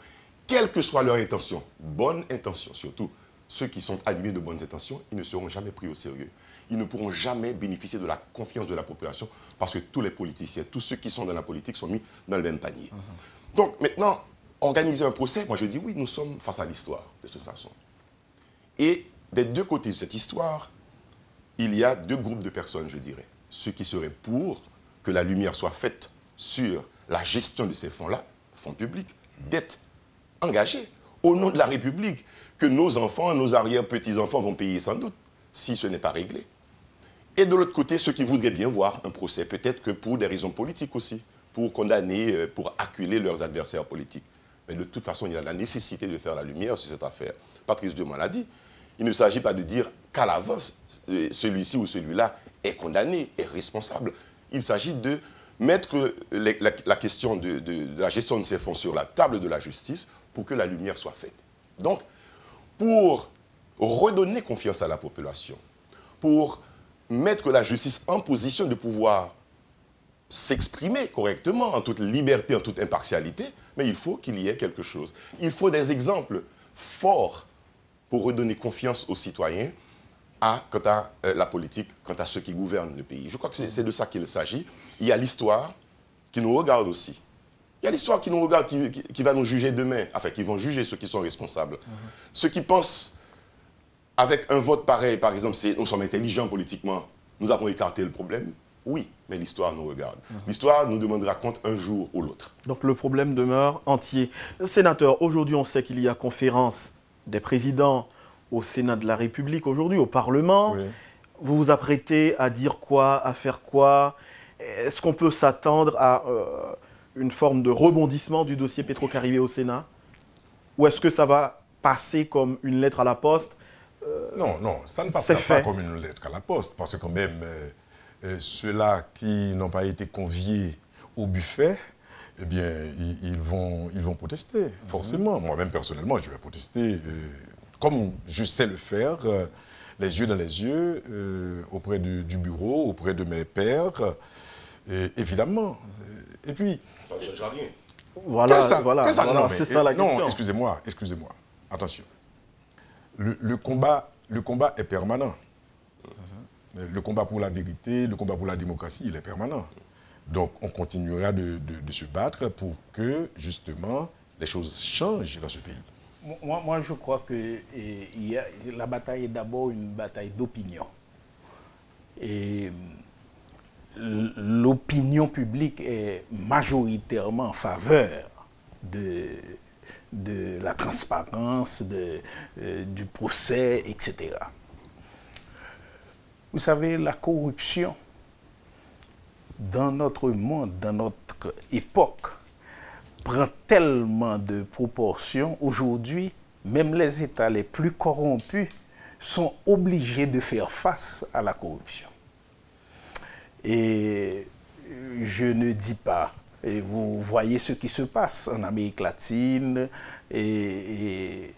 quelle que soit leur intention, bonne intention surtout, ceux qui sont animés de bonnes intentions, ils ne seront jamais pris au sérieux. Ils ne pourront jamais bénéficier de la confiance de la population parce que tous les politiciens, tous ceux qui sont dans la politique sont mis dans le même panier. Donc maintenant, organiser un procès, moi je dis oui, nous sommes face à l'histoire de toute façon. Et des deux côtés de cette histoire, il y a deux groupes de personnes, je dirais. Ceux qui seraient pour que la lumière soit faite sur la gestion de ces fonds-là, fonds publics, dettes engagées au nom de la République, que nos enfants, nos arrière-petits-enfants vont payer sans doute, si ce n'est pas réglé. Et de l'autre côté, ceux qui voudraient bien voir un procès, peut-être que pour des raisons politiques aussi, pour condamner, pour acculer leurs adversaires politiques. Mais de toute façon, il y a la nécessité de faire la lumière sur cette affaire. Patrice Dumont l'a dit. Il ne s'agit pas de dire qu'à l'avance, celui-ci ou celui-là est condamné, est responsable. Il s'agit de mettre la question de la gestion de ces fonds sur la table de la justice pour que la lumière soit faite. Donc, pour redonner confiance à la population, pour mettre la justice en position de pouvoir s'exprimer correctement, en toute liberté, en toute impartialité, mais il faut qu'il y ait quelque chose. Il faut des exemples forts pour redonner confiance aux citoyens quant à la politique, quant à ceux qui gouvernent le pays. Je crois que c'est de ça qu'il s'agit. Il y a l'histoire qui nous regarde aussi. Il y a l'histoire qui nous regarde, qui va nous juger demain, enfin qui vont juger ceux qui sont responsables. Ceux qui pensent, avec un vote pareil, par exemple, nous sommes intelligents politiquement, nous avons écarté le problème. Oui, mais l'histoire nous regarde. L'histoire nous demandera compte un jour ou l'autre. Donc le problème demeure entier. Sénateur, aujourd'hui on sait qu'il y a conférence des présidents au Sénat de la République, aujourd'hui au Parlement. Oui. Vous vous apprêtez à dire quoi, à faire quoi? Est-ce qu'on peut s'attendre à une forme de rebondissement du dossier Petro-Caribé au Sénat? Ou est-ce que ça va passer comme une lettre à la poste? Non, ça ne passera pas comme une lettre à la poste, parce que quand même, ceux-là qui n'ont pas été conviés au buffet, eh bien, ils vont protester, forcément. Moi-même, personnellement, je vais protester, comme je sais le faire, les yeux dans les yeux, auprès du bureau, auprès de mes pairs, évidemment. Et puis... Ça ne change rien. Voilà, c'est ça la question. Non, excusez-moi. Attention. Le combat est permanent. Le combat pour la vérité, le combat pour la démocratie, il est permanent. Donc, on continuera de se battre pour que, justement, les choses changent dans ce pays. Moi, je crois que la bataille est d'abord une bataille d'opinion. Et l'opinion publique est majoritairement en faveur de la transparence, du procès, etc. Vous savez, la corruption, dans notre monde, dans notre époque, prend tellement de proportions. Aujourd'hui, même les États les plus corrompus sont obligés de faire face à la corruption. Et je ne dis pas, et vous voyez ce qui se passe en Amérique latine et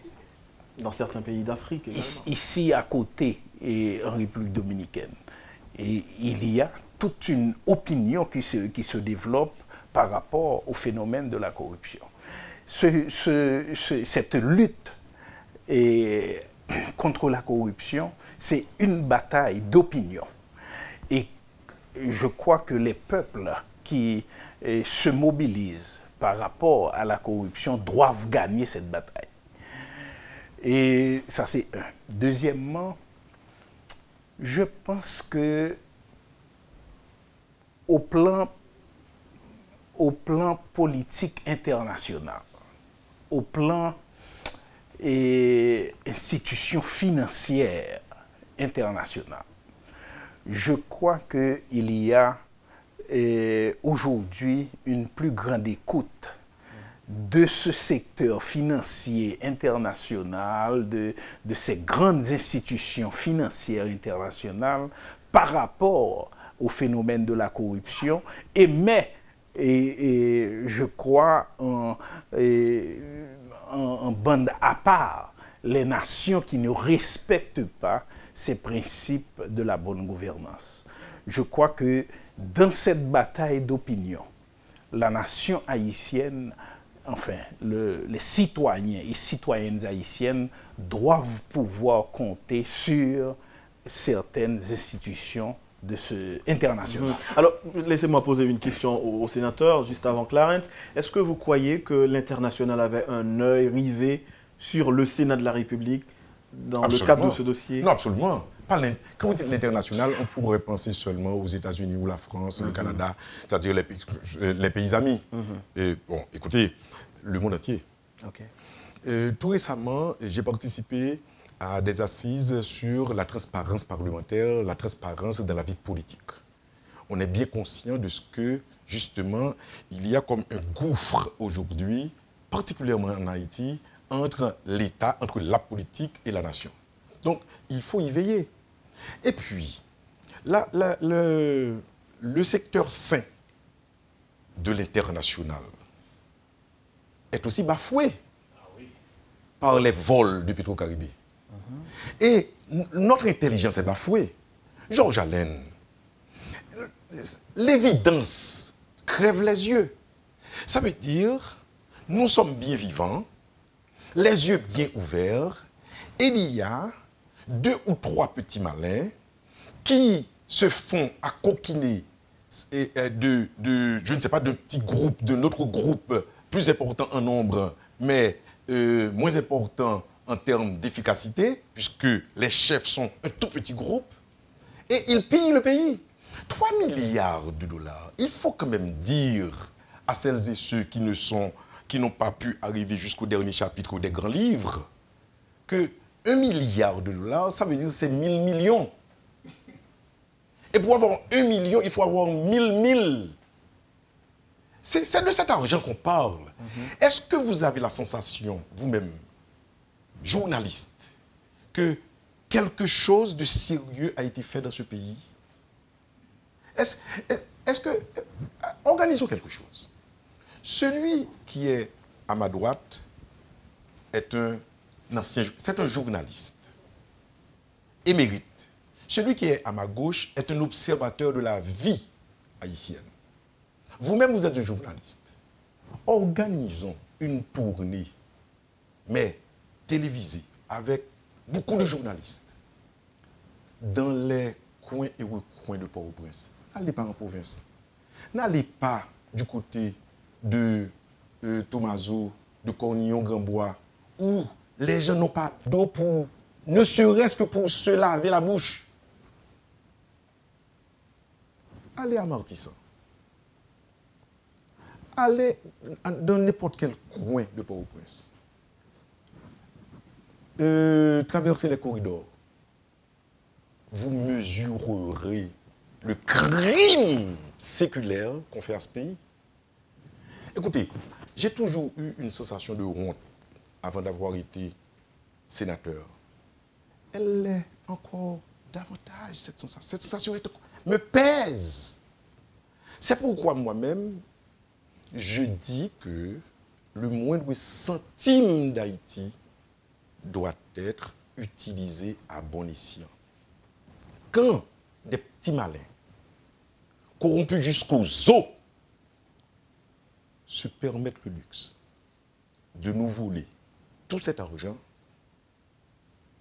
dans certains pays d'Afrique. Ici à côté, et en République dominicaine. Et il y a toute une opinion qui se développe par rapport au phénomène de la corruption. Cette lutte contre la corruption, c'est une bataille d'opinion. Et je crois que les peuples qui se mobilisent par rapport à la corruption doivent gagner cette bataille. Et ça, c'est un. Deuxièmement, je pense que au plan politique international, au plan institutions financières internationales, je crois qu'il y a aujourd'hui une plus grande écoute de ce secteur financier international, de ces grandes institutions financières internationales par rapport au phénomène de la corruption, et je crois en bande à part les nations qui ne respectent pas ces principes de la bonne gouvernance. Je crois que dans cette bataille d'opinion, la nation haïtienne, enfin, les citoyens et citoyennes haïtiennes doivent pouvoir compter sur certaines institutions internationales. Alors, laissez-moi poser une question au sénateur, juste avant Clarence. Est-ce que vous croyez que l'international avait un œil rivé sur le Sénat de la République dans le cadre de ce dossier? Non, absolument. Quand vous dites l'international, on pourrait penser seulement aux États-Unis ou la France, le Canada, c'est-à-dire les pays amis. Et bon, écoutez, le monde entier. Tout récemment, j'ai participé à des assises sur la transparence parlementaire, la transparence dans la vie politique. On est bien conscient de ce que, justement, il y a comme un gouffre aujourd'hui, particulièrement en Haïti, entre l'État, entre la politique et la nation. Donc, il faut y veiller. Et puis, le secteur sain de l'international est aussi bafoué par les vols de Petro-Caribé. Et notre intelligence est bafouée. Georges Allen, l'évidence crève les yeux. Ça veut dire, nous sommes bien vivants, les yeux bien ouverts, et il y a 2 ou 3 petits malins qui se font à coquiner je ne sais pas, de petits groupes, de notre groupe plus important en nombre, mais moins important en termes d'efficacité, puisque les chefs sont un tout petit groupe, et ils pillent le pays. 3 milliards de dollars. Il faut quand même dire à celles et ceux qui n'ont pas pu arriver jusqu'au dernier chapitre des grands livres, que 1 milliard de dollars, ça veut dire que c'est 1000 millions. Et pour avoir 1 million, il faut avoir 1000. C'est de cet argent qu'on parle. Est-ce que vous avez la sensation, vous-même, journaliste, que quelque chose de sérieux a été fait dans ce pays? Est-ce que... Organisons quelque chose. Celui qui est à ma droite est un journaliste. émérite. Celui qui est à ma gauche est un observateur de la vie haïtienne. Vous-même, vous êtes un journaliste. Organisons une tournée, mais télévisée, avec beaucoup de journalistes, dans les coins et recoins de Port-au-Prince. N'allez pas en province. N'allez pas du côté de Thomaso, de Cornillon-Grandbois, où les gens n'ont pas d'eau pour, ne serait-ce que pour se laver la bouche. Allez à Martissant. Allez dans n'importe quel coin de Port-au-Prince. Traversez les corridors. Vous mesurerez le crime séculaire qu'on fait à ce pays. Écoutez, j'ai toujours eu une sensation de honte avant d'avoir été sénateur. Elle est encore davantage, cette sensation. Cette sensation me pèse. C'est pourquoi moi-même, je dis que le moindre centime d'Haïti doit être utilisé à bon escient. Quand des petits malins, corrompus jusqu'aux os, se permettent le luxe de nous voler tout cet argent,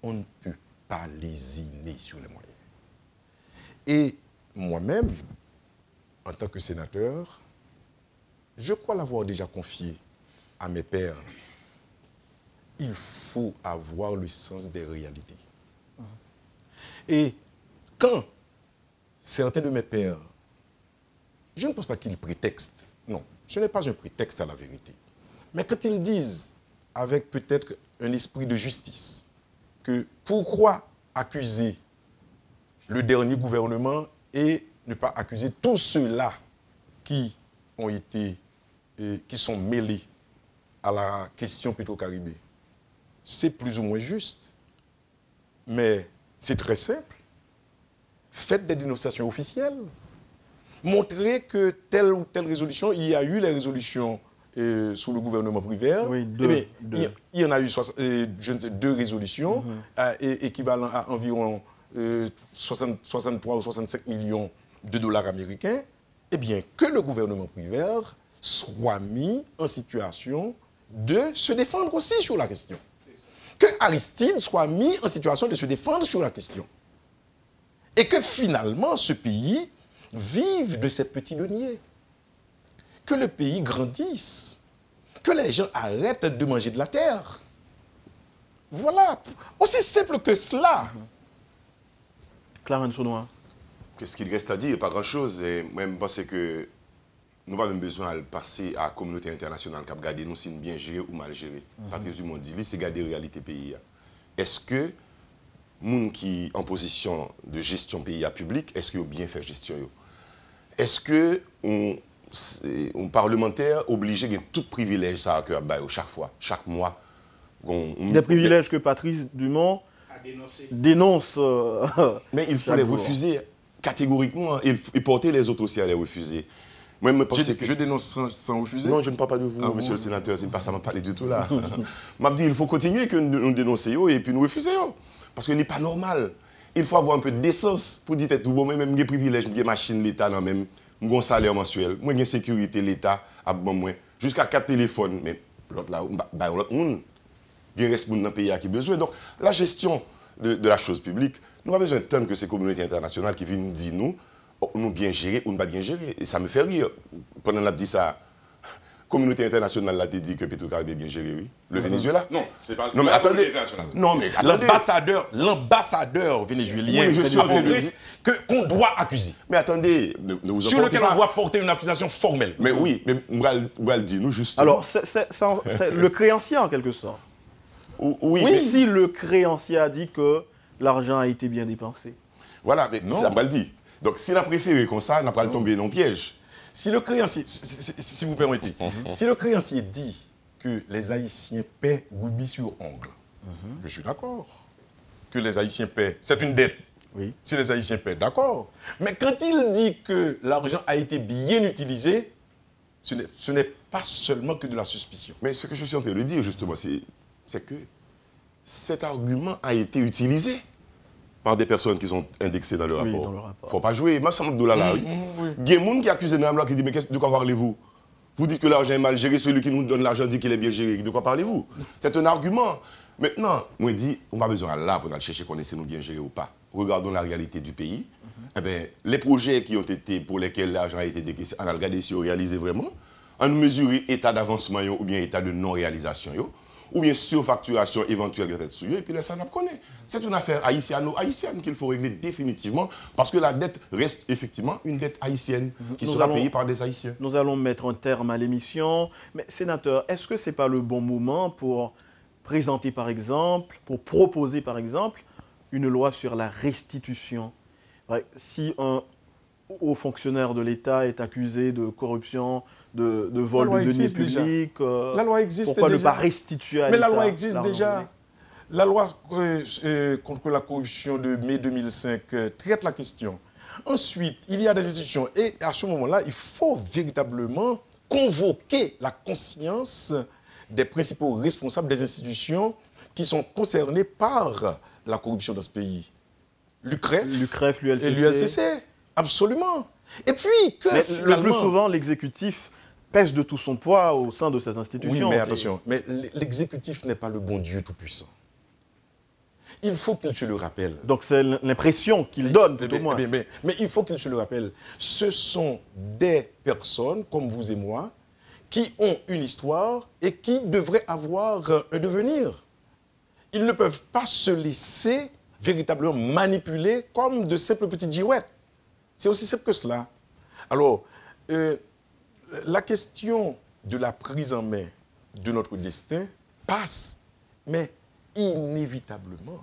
on ne peut pas lésiner sur les moyens. Et moi-même, en tant que sénateur, je crois l'avoir déjà confié à mes pairs. Il faut avoir le sens des réalités. Et quand certains de mes pairs, je ne pense pas qu'ils prétextent, non, ce n'est pas un prétexte à la vérité, mais quand ils disent, avec peut-être un esprit de justice, que pourquoi accuser le dernier gouvernement et ne pas accuser tous ceux-là qui ont été, qui sont mêlés à la question Petro-Caribé. C'est plus ou moins juste, mais c'est très simple. Faites des dénonciations officielles. Montrez que telle ou telle résolution, il y a eu les résolutions sous le gouvernement Prévert. Oui, il y en a eu 2 résolutions équivalent à environ 63 ou 65 millions de dollars américains. Eh bien, que le gouvernement Prévert soit mis en situation de se défendre aussi sur la question. Que Aristide soit mis en situation de se défendre sur la question. Et que finalement, ce pays vive de ses petits deniers. Que le pays grandisse. Que les gens arrêtent de manger de la terre. Voilà. Aussi simple que cela. Clarence Renoir. Qu'est-ce qu'il reste à dire? Pas grand-chose. Et moi, je pense que nous n'avons pas même besoin de passer à la communauté internationale qui a regardé nous si nous bien gérés ou mal gérés. Patrice Dumont dit, c'est garder la réalité pays. Est-ce que les gens qui sont en position de gestion pays public, est-ce qu'ils ont bien fait gestion? Est-ce que un parlementaire obligé de tout privilège ça chaque fois, chaque mois? Des privilèges que Patrice Dumont dénonce. Mais il faut les refuser catégoriquement et porter les autres aussi à les refuser. Moi, je dénonce sans refuser? Non, je ne parle pas de vous, monsieur le sénateur, c'est pas ça m'a parlé du tout là. M'a dit il faut continuer que nous dénoncions et puis nous refuser. Parce que ce n'est pas normal. Il faut avoir un peu de décence pour dire tout bon, même des privilèges, des machines l'État, même un salaire mensuel, moi j'ai sécurité l'État à moi jusqu'à 4 téléphones, mais l'autre là, l'autre monde, il reste dans le pays qui a besoin. Donc la gestion de la chose publique, nous avons besoin de temps que ces communautés internationales qui viennent nous dire nous bien gérer ou ne pas bien gérer. Et ça me fait rire. Pendant qu'on a dit ça, la communauté internationale a dit que Petro-Caribé est bien géré, oui. Le Venezuela? Non, c'est pas non, mais attendez. Non, mais l'ambassadeur vénézuélien qu'on doit accuser. Mais attendez. Sur lequel on doit porter une accusation formelle. Mais oui, mais on va le dire, nous, justement. Alors, c'est le créancier en quelque sorte. Oui, mais si le créancier a dit que l'argent a été bien dépensé. Voilà, mais ça va le dire. Donc, s'il a préféré comme ça, on n'a pas le tomber dans le piège. Si le créancier, si vous permettez, si le créancier dit que les Haïtiens paient rubis sur ongle, je suis d'accord. Que les Haïtiens paient, c'est une dette. Oui. Si les Haïtiens paient, d'accord. Mais quand il dit que l'argent a été bien utilisé, ce n'est pas seulement que de la suspicion. Mais ce que je suis en train de dire, justement, c'est que cet argument a été utilisé. par des personnes qui sont indexées dans le rapport. Dans le rapport. Il ne faut pas jouer. Même ça me là, oui. Il y a des gens qui accusent les là qui disent, mais de quoi parlez-vous? Vous dites que l'argent est mal géré, celui qui nous donne l'argent dit qu'il est bien géré. De quoi parlez-vous? C'est un argument. Maintenant, moi je dis, on n'a pas besoin là pour aller chercher qu'on essaie de nous bien gérer ou pas. Regardons la réalité du pays. Eh bien, les projets qui ont été, pour lesquels l'argent a été décaissé, on a regardé si on réalisé vraiment. On mesurer état d'avancement ou bien état de non-réalisation. Ou bien surfacturation éventuelle de cette et puis là, ça n'a pas connu. C'est une affaire haïtienne qu'il faut régler définitivement, parce que la dette reste effectivement une dette haïtienne qui sera payée par des Haïtiens. Nous allons mettre un terme à l'émission. Mais sénateur, est-ce que ce n'est pas le bon moment pour présenter par exemple, pour proposer par exemple, une loi sur la restitution? Si un haut fonctionnaire de l'État est accusé de corruption, de vol de deniers publics, la loi existe pourquoi déjà. Ne pas restituer à Mais l'État? la loi existe déjà. La loi contre la corruption de mai 2005 traite la question. Ensuite, il y a des institutions. Et à ce moment-là, il faut véritablement convoquer la conscience des principaux responsables des institutions qui sont concernés par la corruption dans ce pays. L'UCREF, l'ULCC. Et l'ULCC, absolument. Et puis que le plus souvent, l'exécutif pèse de tout son poids au sein de ces institutions. Oui, mais attention, mais l'exécutif n'est pas le bon Dieu tout-puissant. Il faut qu'il se le rappelle. Donc c'est l'impression qu'il donne, tout au moins. Mais il faut qu'il se le rappelle. Ce sont des personnes, comme vous et moi, qui ont une histoire et qui devraient avoir un devenir. Ils ne peuvent pas se laisser véritablement manipuler comme de simples petites girouettes. C'est aussi simple que cela. Alors, la question de la prise en main de notre destin passe, mais inévitablement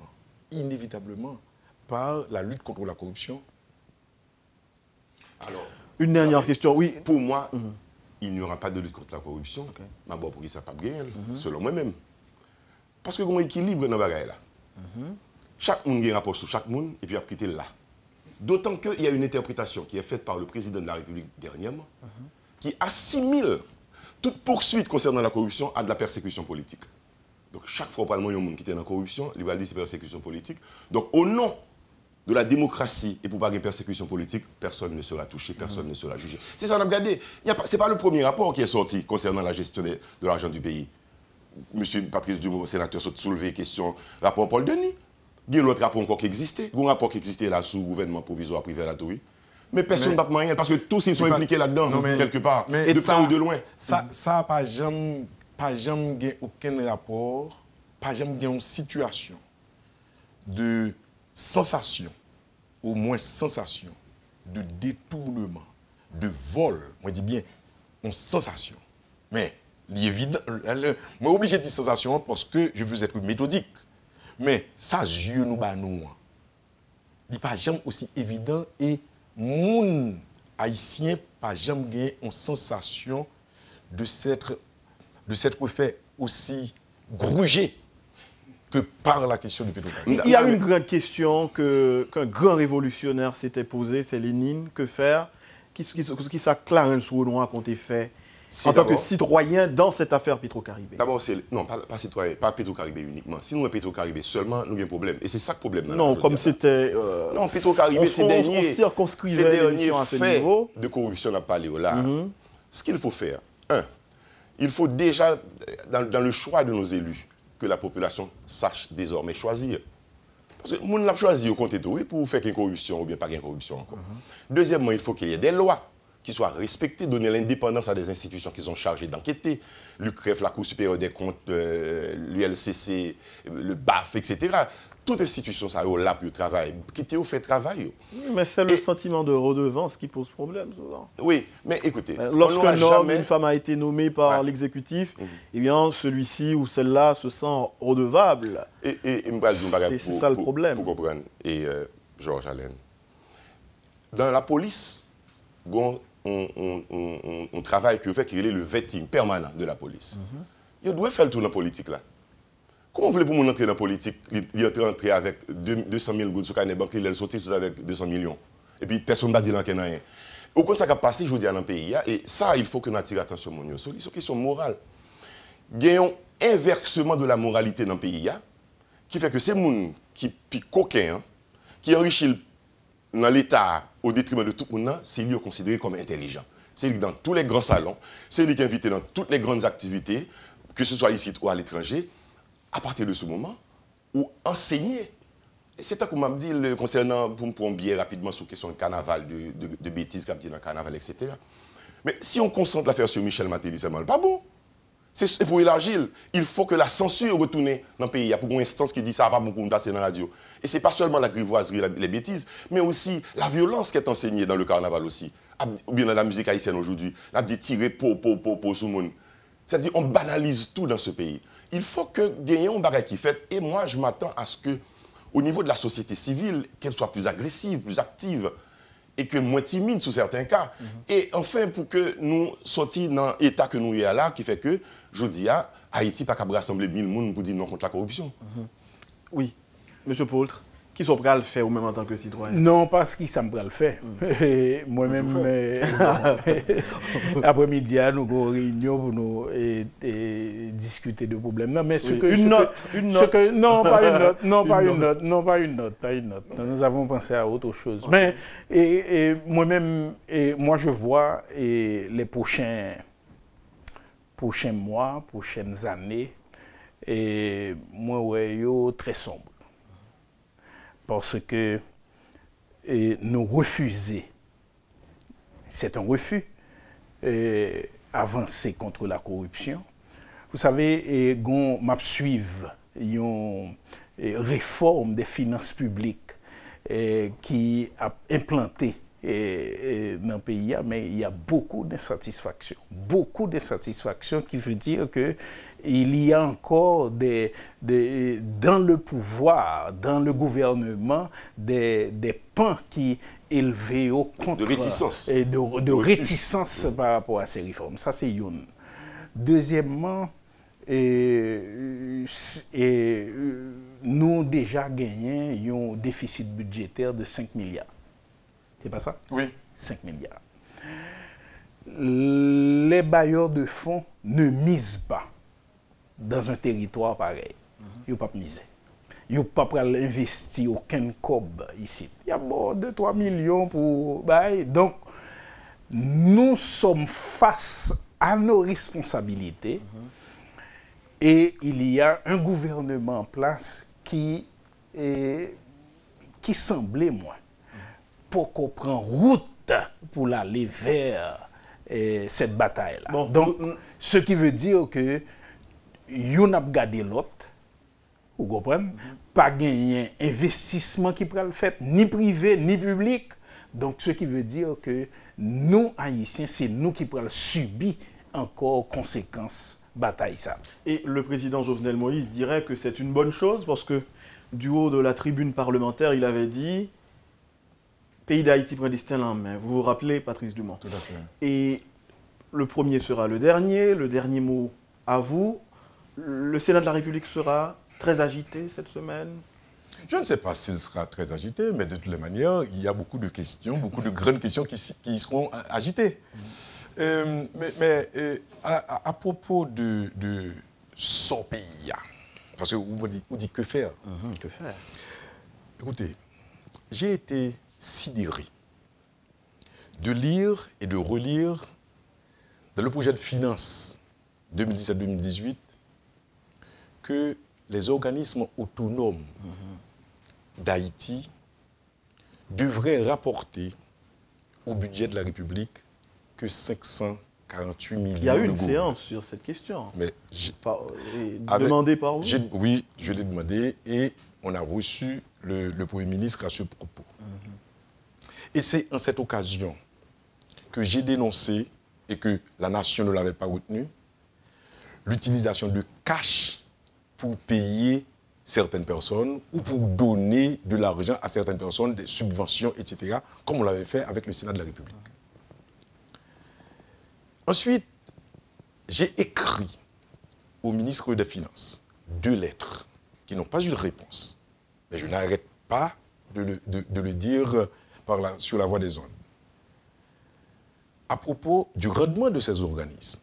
par la lutte contre la corruption. Alors, une dernière question, oui. Pour moi, il n'y aura pas de lutte contre la corruption. D'abord, pour qui ça ne pas bien, selon moi-même. Parce que y a un équilibre dans le bagaille là. Chaque monde a un rapport sur chaque monde et puis a quitté là. D'autant qu'il y a une interprétation qui est faite par le président de la République dernièrement, qui assimile toute poursuite concernant la corruption à de la persécution politique. Donc chaque fois au Parlement, il y a un monde qui est dans la corruption, il va dire c'est persécution politique. Donc au nom de la démocratie et pour pas une persécution politique, personne ne sera touché, personne ne sera jugé. C'est ça, on a regardé. Ce n'est pas le premier rapport qui est sorti concernant la gestion de l'argent du pays. Monsieur Patrice Dumont, sénateur, a soulevé la question rapport Paul Denis. Il y a l'autre rapport encore qui existait. Il y a un rapport qui existait là sous gouvernement provisoire privé à la Tourie. Mais personne ne va pas rien parce que tous ils sont impliqués là-dedans, quelque part, de près ou de loin. Ça n'a pas jamais aucun rapport, pas jamais une situation de sensation, au moins sensation, de détournement, de vol. Moi, je dis bien, une sensation. Mais, évident, moi, obligé de dire sensation parce que je veux être méthodique. Mais ça, yeux nous bat nous. Il n'est pas jamais aussi évident et moun haïtien pas jamais gagné une sensation de s'être fait aussi grugé que par la question du pétrole. Il y a une grande question qu'un grand révolutionnaire s'était posée, c'est Lénine. Que faire? Qui ça Clarence Renoir comptait faire en tant que citoyen dans cette affaire Petro-Caribé? D'abord, non, pas citoyen, pas Petro-Caribé uniquement. Si nous avons Petro-Caribé seulement, nous avons un problème. Et c'est ça le problème. Non, comme c'était... non, Petro-Caribé, ces derniers faits de corruption n'a pas allé là. Ce qu'il faut faire, il faut déjà, dans le choix de nos élus, que la population sache désormais choisir. Parce que nous l'avons choisi au compte tout pour faire une corruption ou bien pas une corruption encore. Deuxièmement, il faut qu'il y ait des lois qui soient respectées, donner l'indépendance à des institutions qui sont chargées d'enquêter. L'UCREF, la Cour supérieure des comptes, l'ULCC, le BAF, etc. Toute institution, ça est là pour le travail. Quitter au fait travail. Mais c'est le sentiment de redevance qui pose problème souvent. Oui, mais écoutez... Lorsqu'un homme, une femme a été nommée par l'exécutif, eh bien celui-ci ou celle-là se sent redevable. C'est ça le problème. Pour comprendre, et Georges Allen, dans la police, on travaille qui fait qu'il est le vetting permanent de la police. Il doit faire le tour dans la politique là. Comment voulez-vous entrer dans la politique? Il est entré avec 200 000 gouttes sur le banque, il est sorti avec 200 millions. Et puis personne ne va dire qu'il n'y a rien. Au contraire, ça a passé, je vous dis, dans le pays. Et ça, il faut que nous attirions l'attention. C'est une question morale. Il y a un inversement de la moralité dans le pays qui fait que ces gens qui sont coquins, qui enrichit dans l'État au détriment de tout le monde, c'est lui considéré comme intelligent. C'est lui dans tous les grands salons, c'est lui qui est invité dans toutes les grandes activités, que ce soit ici ou à l'étranger, à partir de ce moment, où enseigner. Et c'est ça qu'on m'a dit concernant, pour me prendre bien rapidement sur la question de carnaval, de bêtises qu'a dit dans le carnaval, etc. Mais si on concentre l'affaire sur Michel Matéli, c'est pas bon. C'est pour élargir. Il faut que la censure retourne dans le pays. Il y a pour une instance qui dit ça va pas beaucoup passer dans la radio. Et ce n'est pas seulement la grivoiserie, les bêtises, mais aussi la violence qui est enseignée dans le carnaval aussi. Ou bien dans la musique haïtienne aujourd'hui. On dit tirer pour tout le monde. C'est-à-dire on banalise tout dans ce pays. Il faut que gagnons un bagage qui fait. Et moi, je m'attends à ce que, au niveau de la société civile, qu'elle soit plus agressive, plus active. Et que moins timide sous certains cas. Et enfin, pour que nous sortions dans l'état que nous y a là, qui fait que, je dis, Haïti n'a pas qu'à rassembler 1000 personnes pour dire non contre la corruption. Oui. Monsieur Poultre, qui sont prêts à le faire ou même en tant que citoyen? Non, parce qu'ils sont prêts à le faire. Moi-même, après-midi, nous avons une réunion pour nous discuter de problèmes. Non, mais une note. Non, pas une note. Nous avons pensé à autre chose. Mais moi-même, moi je vois les prochains mois, prochaines années, et moi, ouais, très sombre. Parce que nous refusons, c'est un refus, avancer contre la corruption. Vous savez, on m'a suivi une réforme des finances publiques qui a implanté dans le pays, mais il y a beaucoup d'insatisfaction. Beaucoup d'insatisfaction qui veut dire que il y a encore dans le pouvoir, dans le gouvernement, des pans qui élevés au contre de réticence. Et de réticence par rapport à ces réformes. Ça, c'est une. Deuxièmement, nous déjà gagné un déficit budgétaire de 5 milliards. C'est pas ça? Oui. 5 milliards. Les bailleurs de fonds ne misent pas dans un territoire pareil. Ils ne peuvent pas miser. Ils ne peuvent pas investir aucun cob ici. Il y a 2-3 millions pour... Donc, nous sommes face à nos responsabilités et il y a un gouvernement en place qui semblait, moi, pour qu'on prenne route pour aller vers cette bataille-là. Bon, donc, ce qui veut dire que yon a gardé l'autre, vous comprenez, pas gagner investissement qui peut le faire, ni privé, ni public. Donc, ce qui veut dire que nous, Haïtiens, c'est nous qui pourrons subir encore conséquences bataille ça. Et le président Jovenel Moïse dirait que c'est une bonne chose parce que du haut de la tribune parlementaire, il avait dit pays d'Haïti prend destin en main. Vous vous rappelez, Patrice Dumont? Tout à fait. Et le premier sera le dernier mot à vous. Le Sénat de la République sera très agité cette semaine? Je ne sais pas s'il sera très agité, mais de toutes les manières, il y a beaucoup de questions, beaucoup de grandes questions qui seront agitées. À propos de son pays, parce que vous dites que faire? Que faire? Écoutez, j'ai été sidéré de lire et de relire dans le projet de finances 2017-2018 que les organismes autonomes d'Haïti devraient rapporter au budget de la République que 548 millions d'euros. Il y a eu une séance sur cette question. Mais demandée par vous? Oui, je l'ai demandé et on a reçu le Premier ministre à ce propos. Et c'est en cette occasion que j'ai dénoncé, et que la nation ne l'avait pas retenu, l'utilisation de cash pour payer certaines personnes ou pour donner de l'argent à certaines personnes, des subventions, etc., comme on l'avait fait avec le Sénat de la République. Ensuite, j'ai écrit au ministre des Finances 2 lettres qui n'ont pas eu de réponse. Mais je n'arrête pas de le dire sur la voie des ondes. À propos du rendement de ces organismes.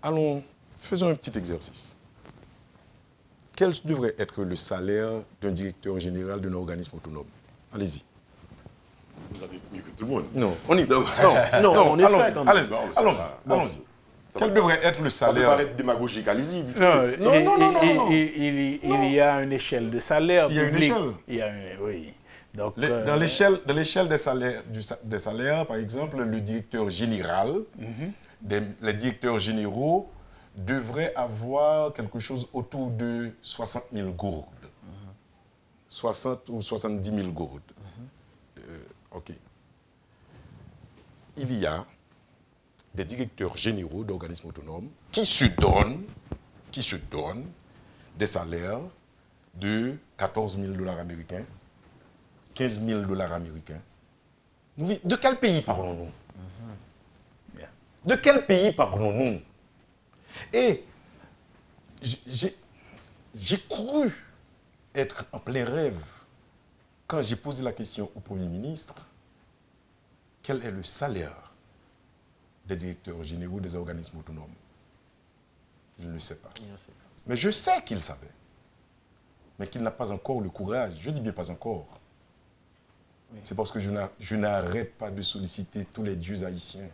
Allons, faisons un petit exercice. quel devrait être le salaire d'un directeur général d'un organisme autonome? Allez-y. Vous avez mieux que tout le monde. Non, on y va. Non, on essaie. Allons-y. Quel devrait être le salaire? Ça peut paraître démagogique, allez-y, dites-le. Non. Il y a une échelle de salaire. Il y a une public. échelle. Il y a oui. Donc, Dans l'échelle des salaires, par exemple, le directeur général, les directeurs généraux devraient avoir quelque chose autour de 60 000 gourdes. 60 ou 70 000 gourdes. OK. Il y a des directeurs généraux d'organismes autonomes qui se donnent des salaires de 14 000 $ américains, 15 000 $ américains. De quel pays parlons-nous? De quel pays parlons-nous? Et j'ai cru être en plein rêve quand j'ai posé la question au Premier ministre, quel est le salaire des directeurs généraux des organismes autonomes? Il ne sait pas. Mais je sais qu'il savait. Mais qu'il n'a pas encore le courage. Je dis bien pas encore. Oui. C'est parce que je n'arrête pas de solliciter tous les dieux haïtiens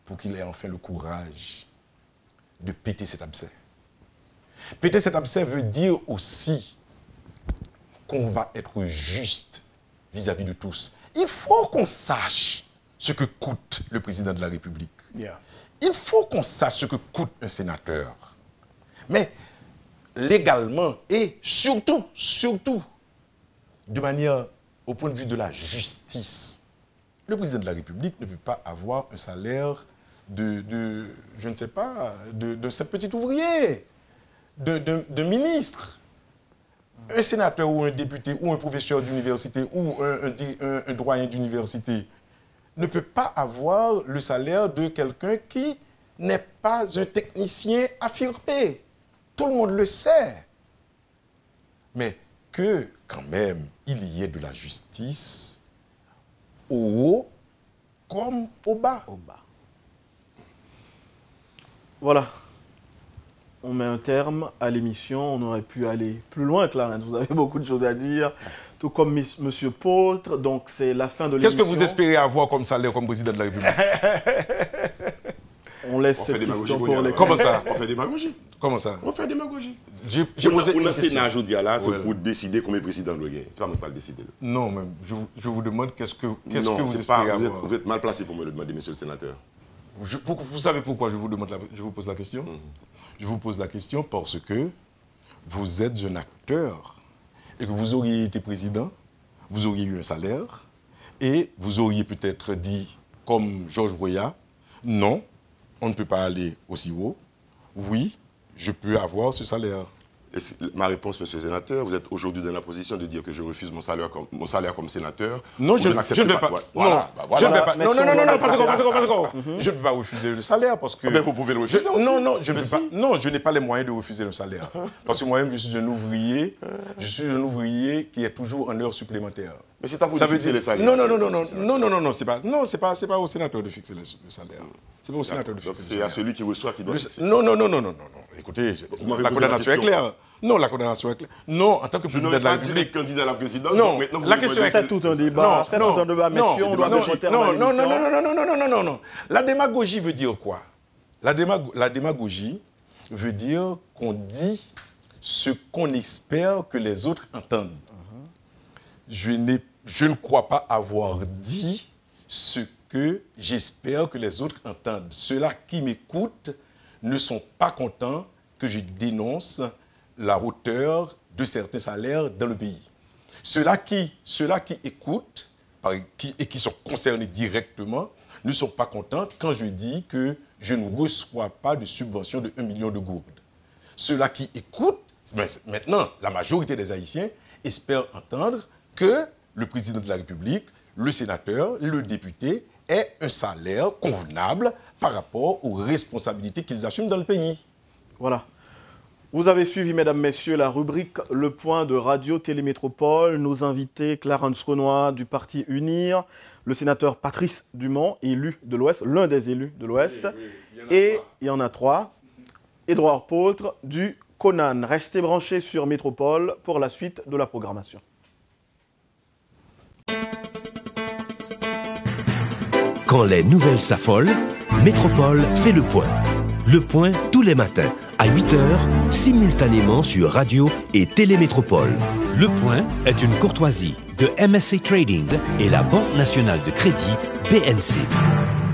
pour qu'il ait enfin le courage de péter cet abcès. Péter cet abcès veut dire aussi qu'on va être juste vis-à-vis de tous. Il faut qu'on sache ce que coûte le président de la République. Yeah. Il faut qu'on sache ce que coûte un sénateur. Mais légalement et surtout, de manière au point de vue de la justice, le président de la République ne peut pas avoir un salaire de je ne sais pas, de ce petit ouvrier, de ministre. Un sénateur ou un député ou un professeur d'université ou un doyen d'université ne peut pas avoir le salaire de quelqu'un qui n'est pas un technicien affirmé. Tout le monde le sait. Mais que, quand même, il y ait de la justice au haut comme au bas. Voilà. On met un terme à l'émission. On aurait pu aller plus loin, Clarence. Vous avez beaucoup de choses à dire. Tout comme M. Poultre. Donc, c'est la fin de l'émission. Qu'est-ce que vous espérez avoir comme salaire comme président de la République? On laisse cette question pour les... Comment ça? On fait démagogie. Comment ça? On fait démagogie. J'ai posé une question. Sénat, je dis là, c'est ouais, pour décider combien de président doit gagner. C'est pas moi qui va le décider. Là. Non, mais je vous demande qu'est-ce que vous espérez pas, avoir. Vous êtes mal placé pour me le demander, monsieur le sénateur. Vous savez pourquoi je vous pose la question? Je vous pose la question parce que vous êtes un acteur et que vous auriez été président, vous auriez eu un salaire et vous auriez peut-être dit, comme Georges Broya, non, on ne peut pas aller aussi haut. Oui, je peux avoir ce salaire. Et ma réponse, monsieur le sénateur, vous êtes aujourd'hui dans la position de dire que je refuse mon salaire comme sénateur. Non, je ne vais pas. Voilà. Je ne vais pas. Non, pas encore. Je ne peux pas refuser le salaire parce que... Mais vous pouvez le refuser aussi. Non, je ne peux pas. Non, je n'ai pas les moyens de refuser le salaire. Parce que moi-même, je suis un ouvrier. Je suis un ouvrier qui est toujours en heure supplémentaire. Mais c'est à vous de fixer les salaires. Non, c'est pas au sénateur de fixer le salaire. C'est pas au sénateur de fixer le salaire. C'est à celui qui reçoit qui doit fixer. Non. Écoutez, la condamnation est claire. Non, la condamnation est claire. Non, en tant que président de la République. Candidat à la présidence. Non, la question est c'est tout un débat. C'est tout un débat, messieurs. On doit Non. La démagogie veut dire quoi? La démagogie veut dire qu'on dit ce qu'on espère que les autres entendent. Je ne crois pas avoir dit ce que j'espère que les autres entendent. Ceux-là qui m'écoutent ne sont pas contents que je dénonce la hauteur de certains salaires dans le pays. Ceux-là qui écoutent et qui sont concernés directement ne sont pas contents quand je dis que je ne reçois pas de subvention de 1 million de gourdes. Ceux-là qui écoutent, maintenant, la majorité des Haïtiens espèrent entendre que le président de la République, le sénateur, le député aient un salaire convenable par rapport aux responsabilités qu'ils assument dans le pays. Voilà. Vous avez suivi, mesdames, messieurs, la rubrique Le Point de Radio Télémétropole. Nos invités, Clarence Renoir du parti UNIR, le sénateur Patrice Dumont, élu de l'Ouest, l'un des élus de l'Ouest. Et il y en a trois. Édouard Poultre du Conan. Restez branchés sur Métropole pour la suite de la programmation. Quand les nouvelles s'affolent, Métropole fait le point. Le point tous les matins à 8h, simultanément sur Radio et Télémétropole. Le point est une courtoisie de MSC Trading et la Banque nationale de crédit BNC.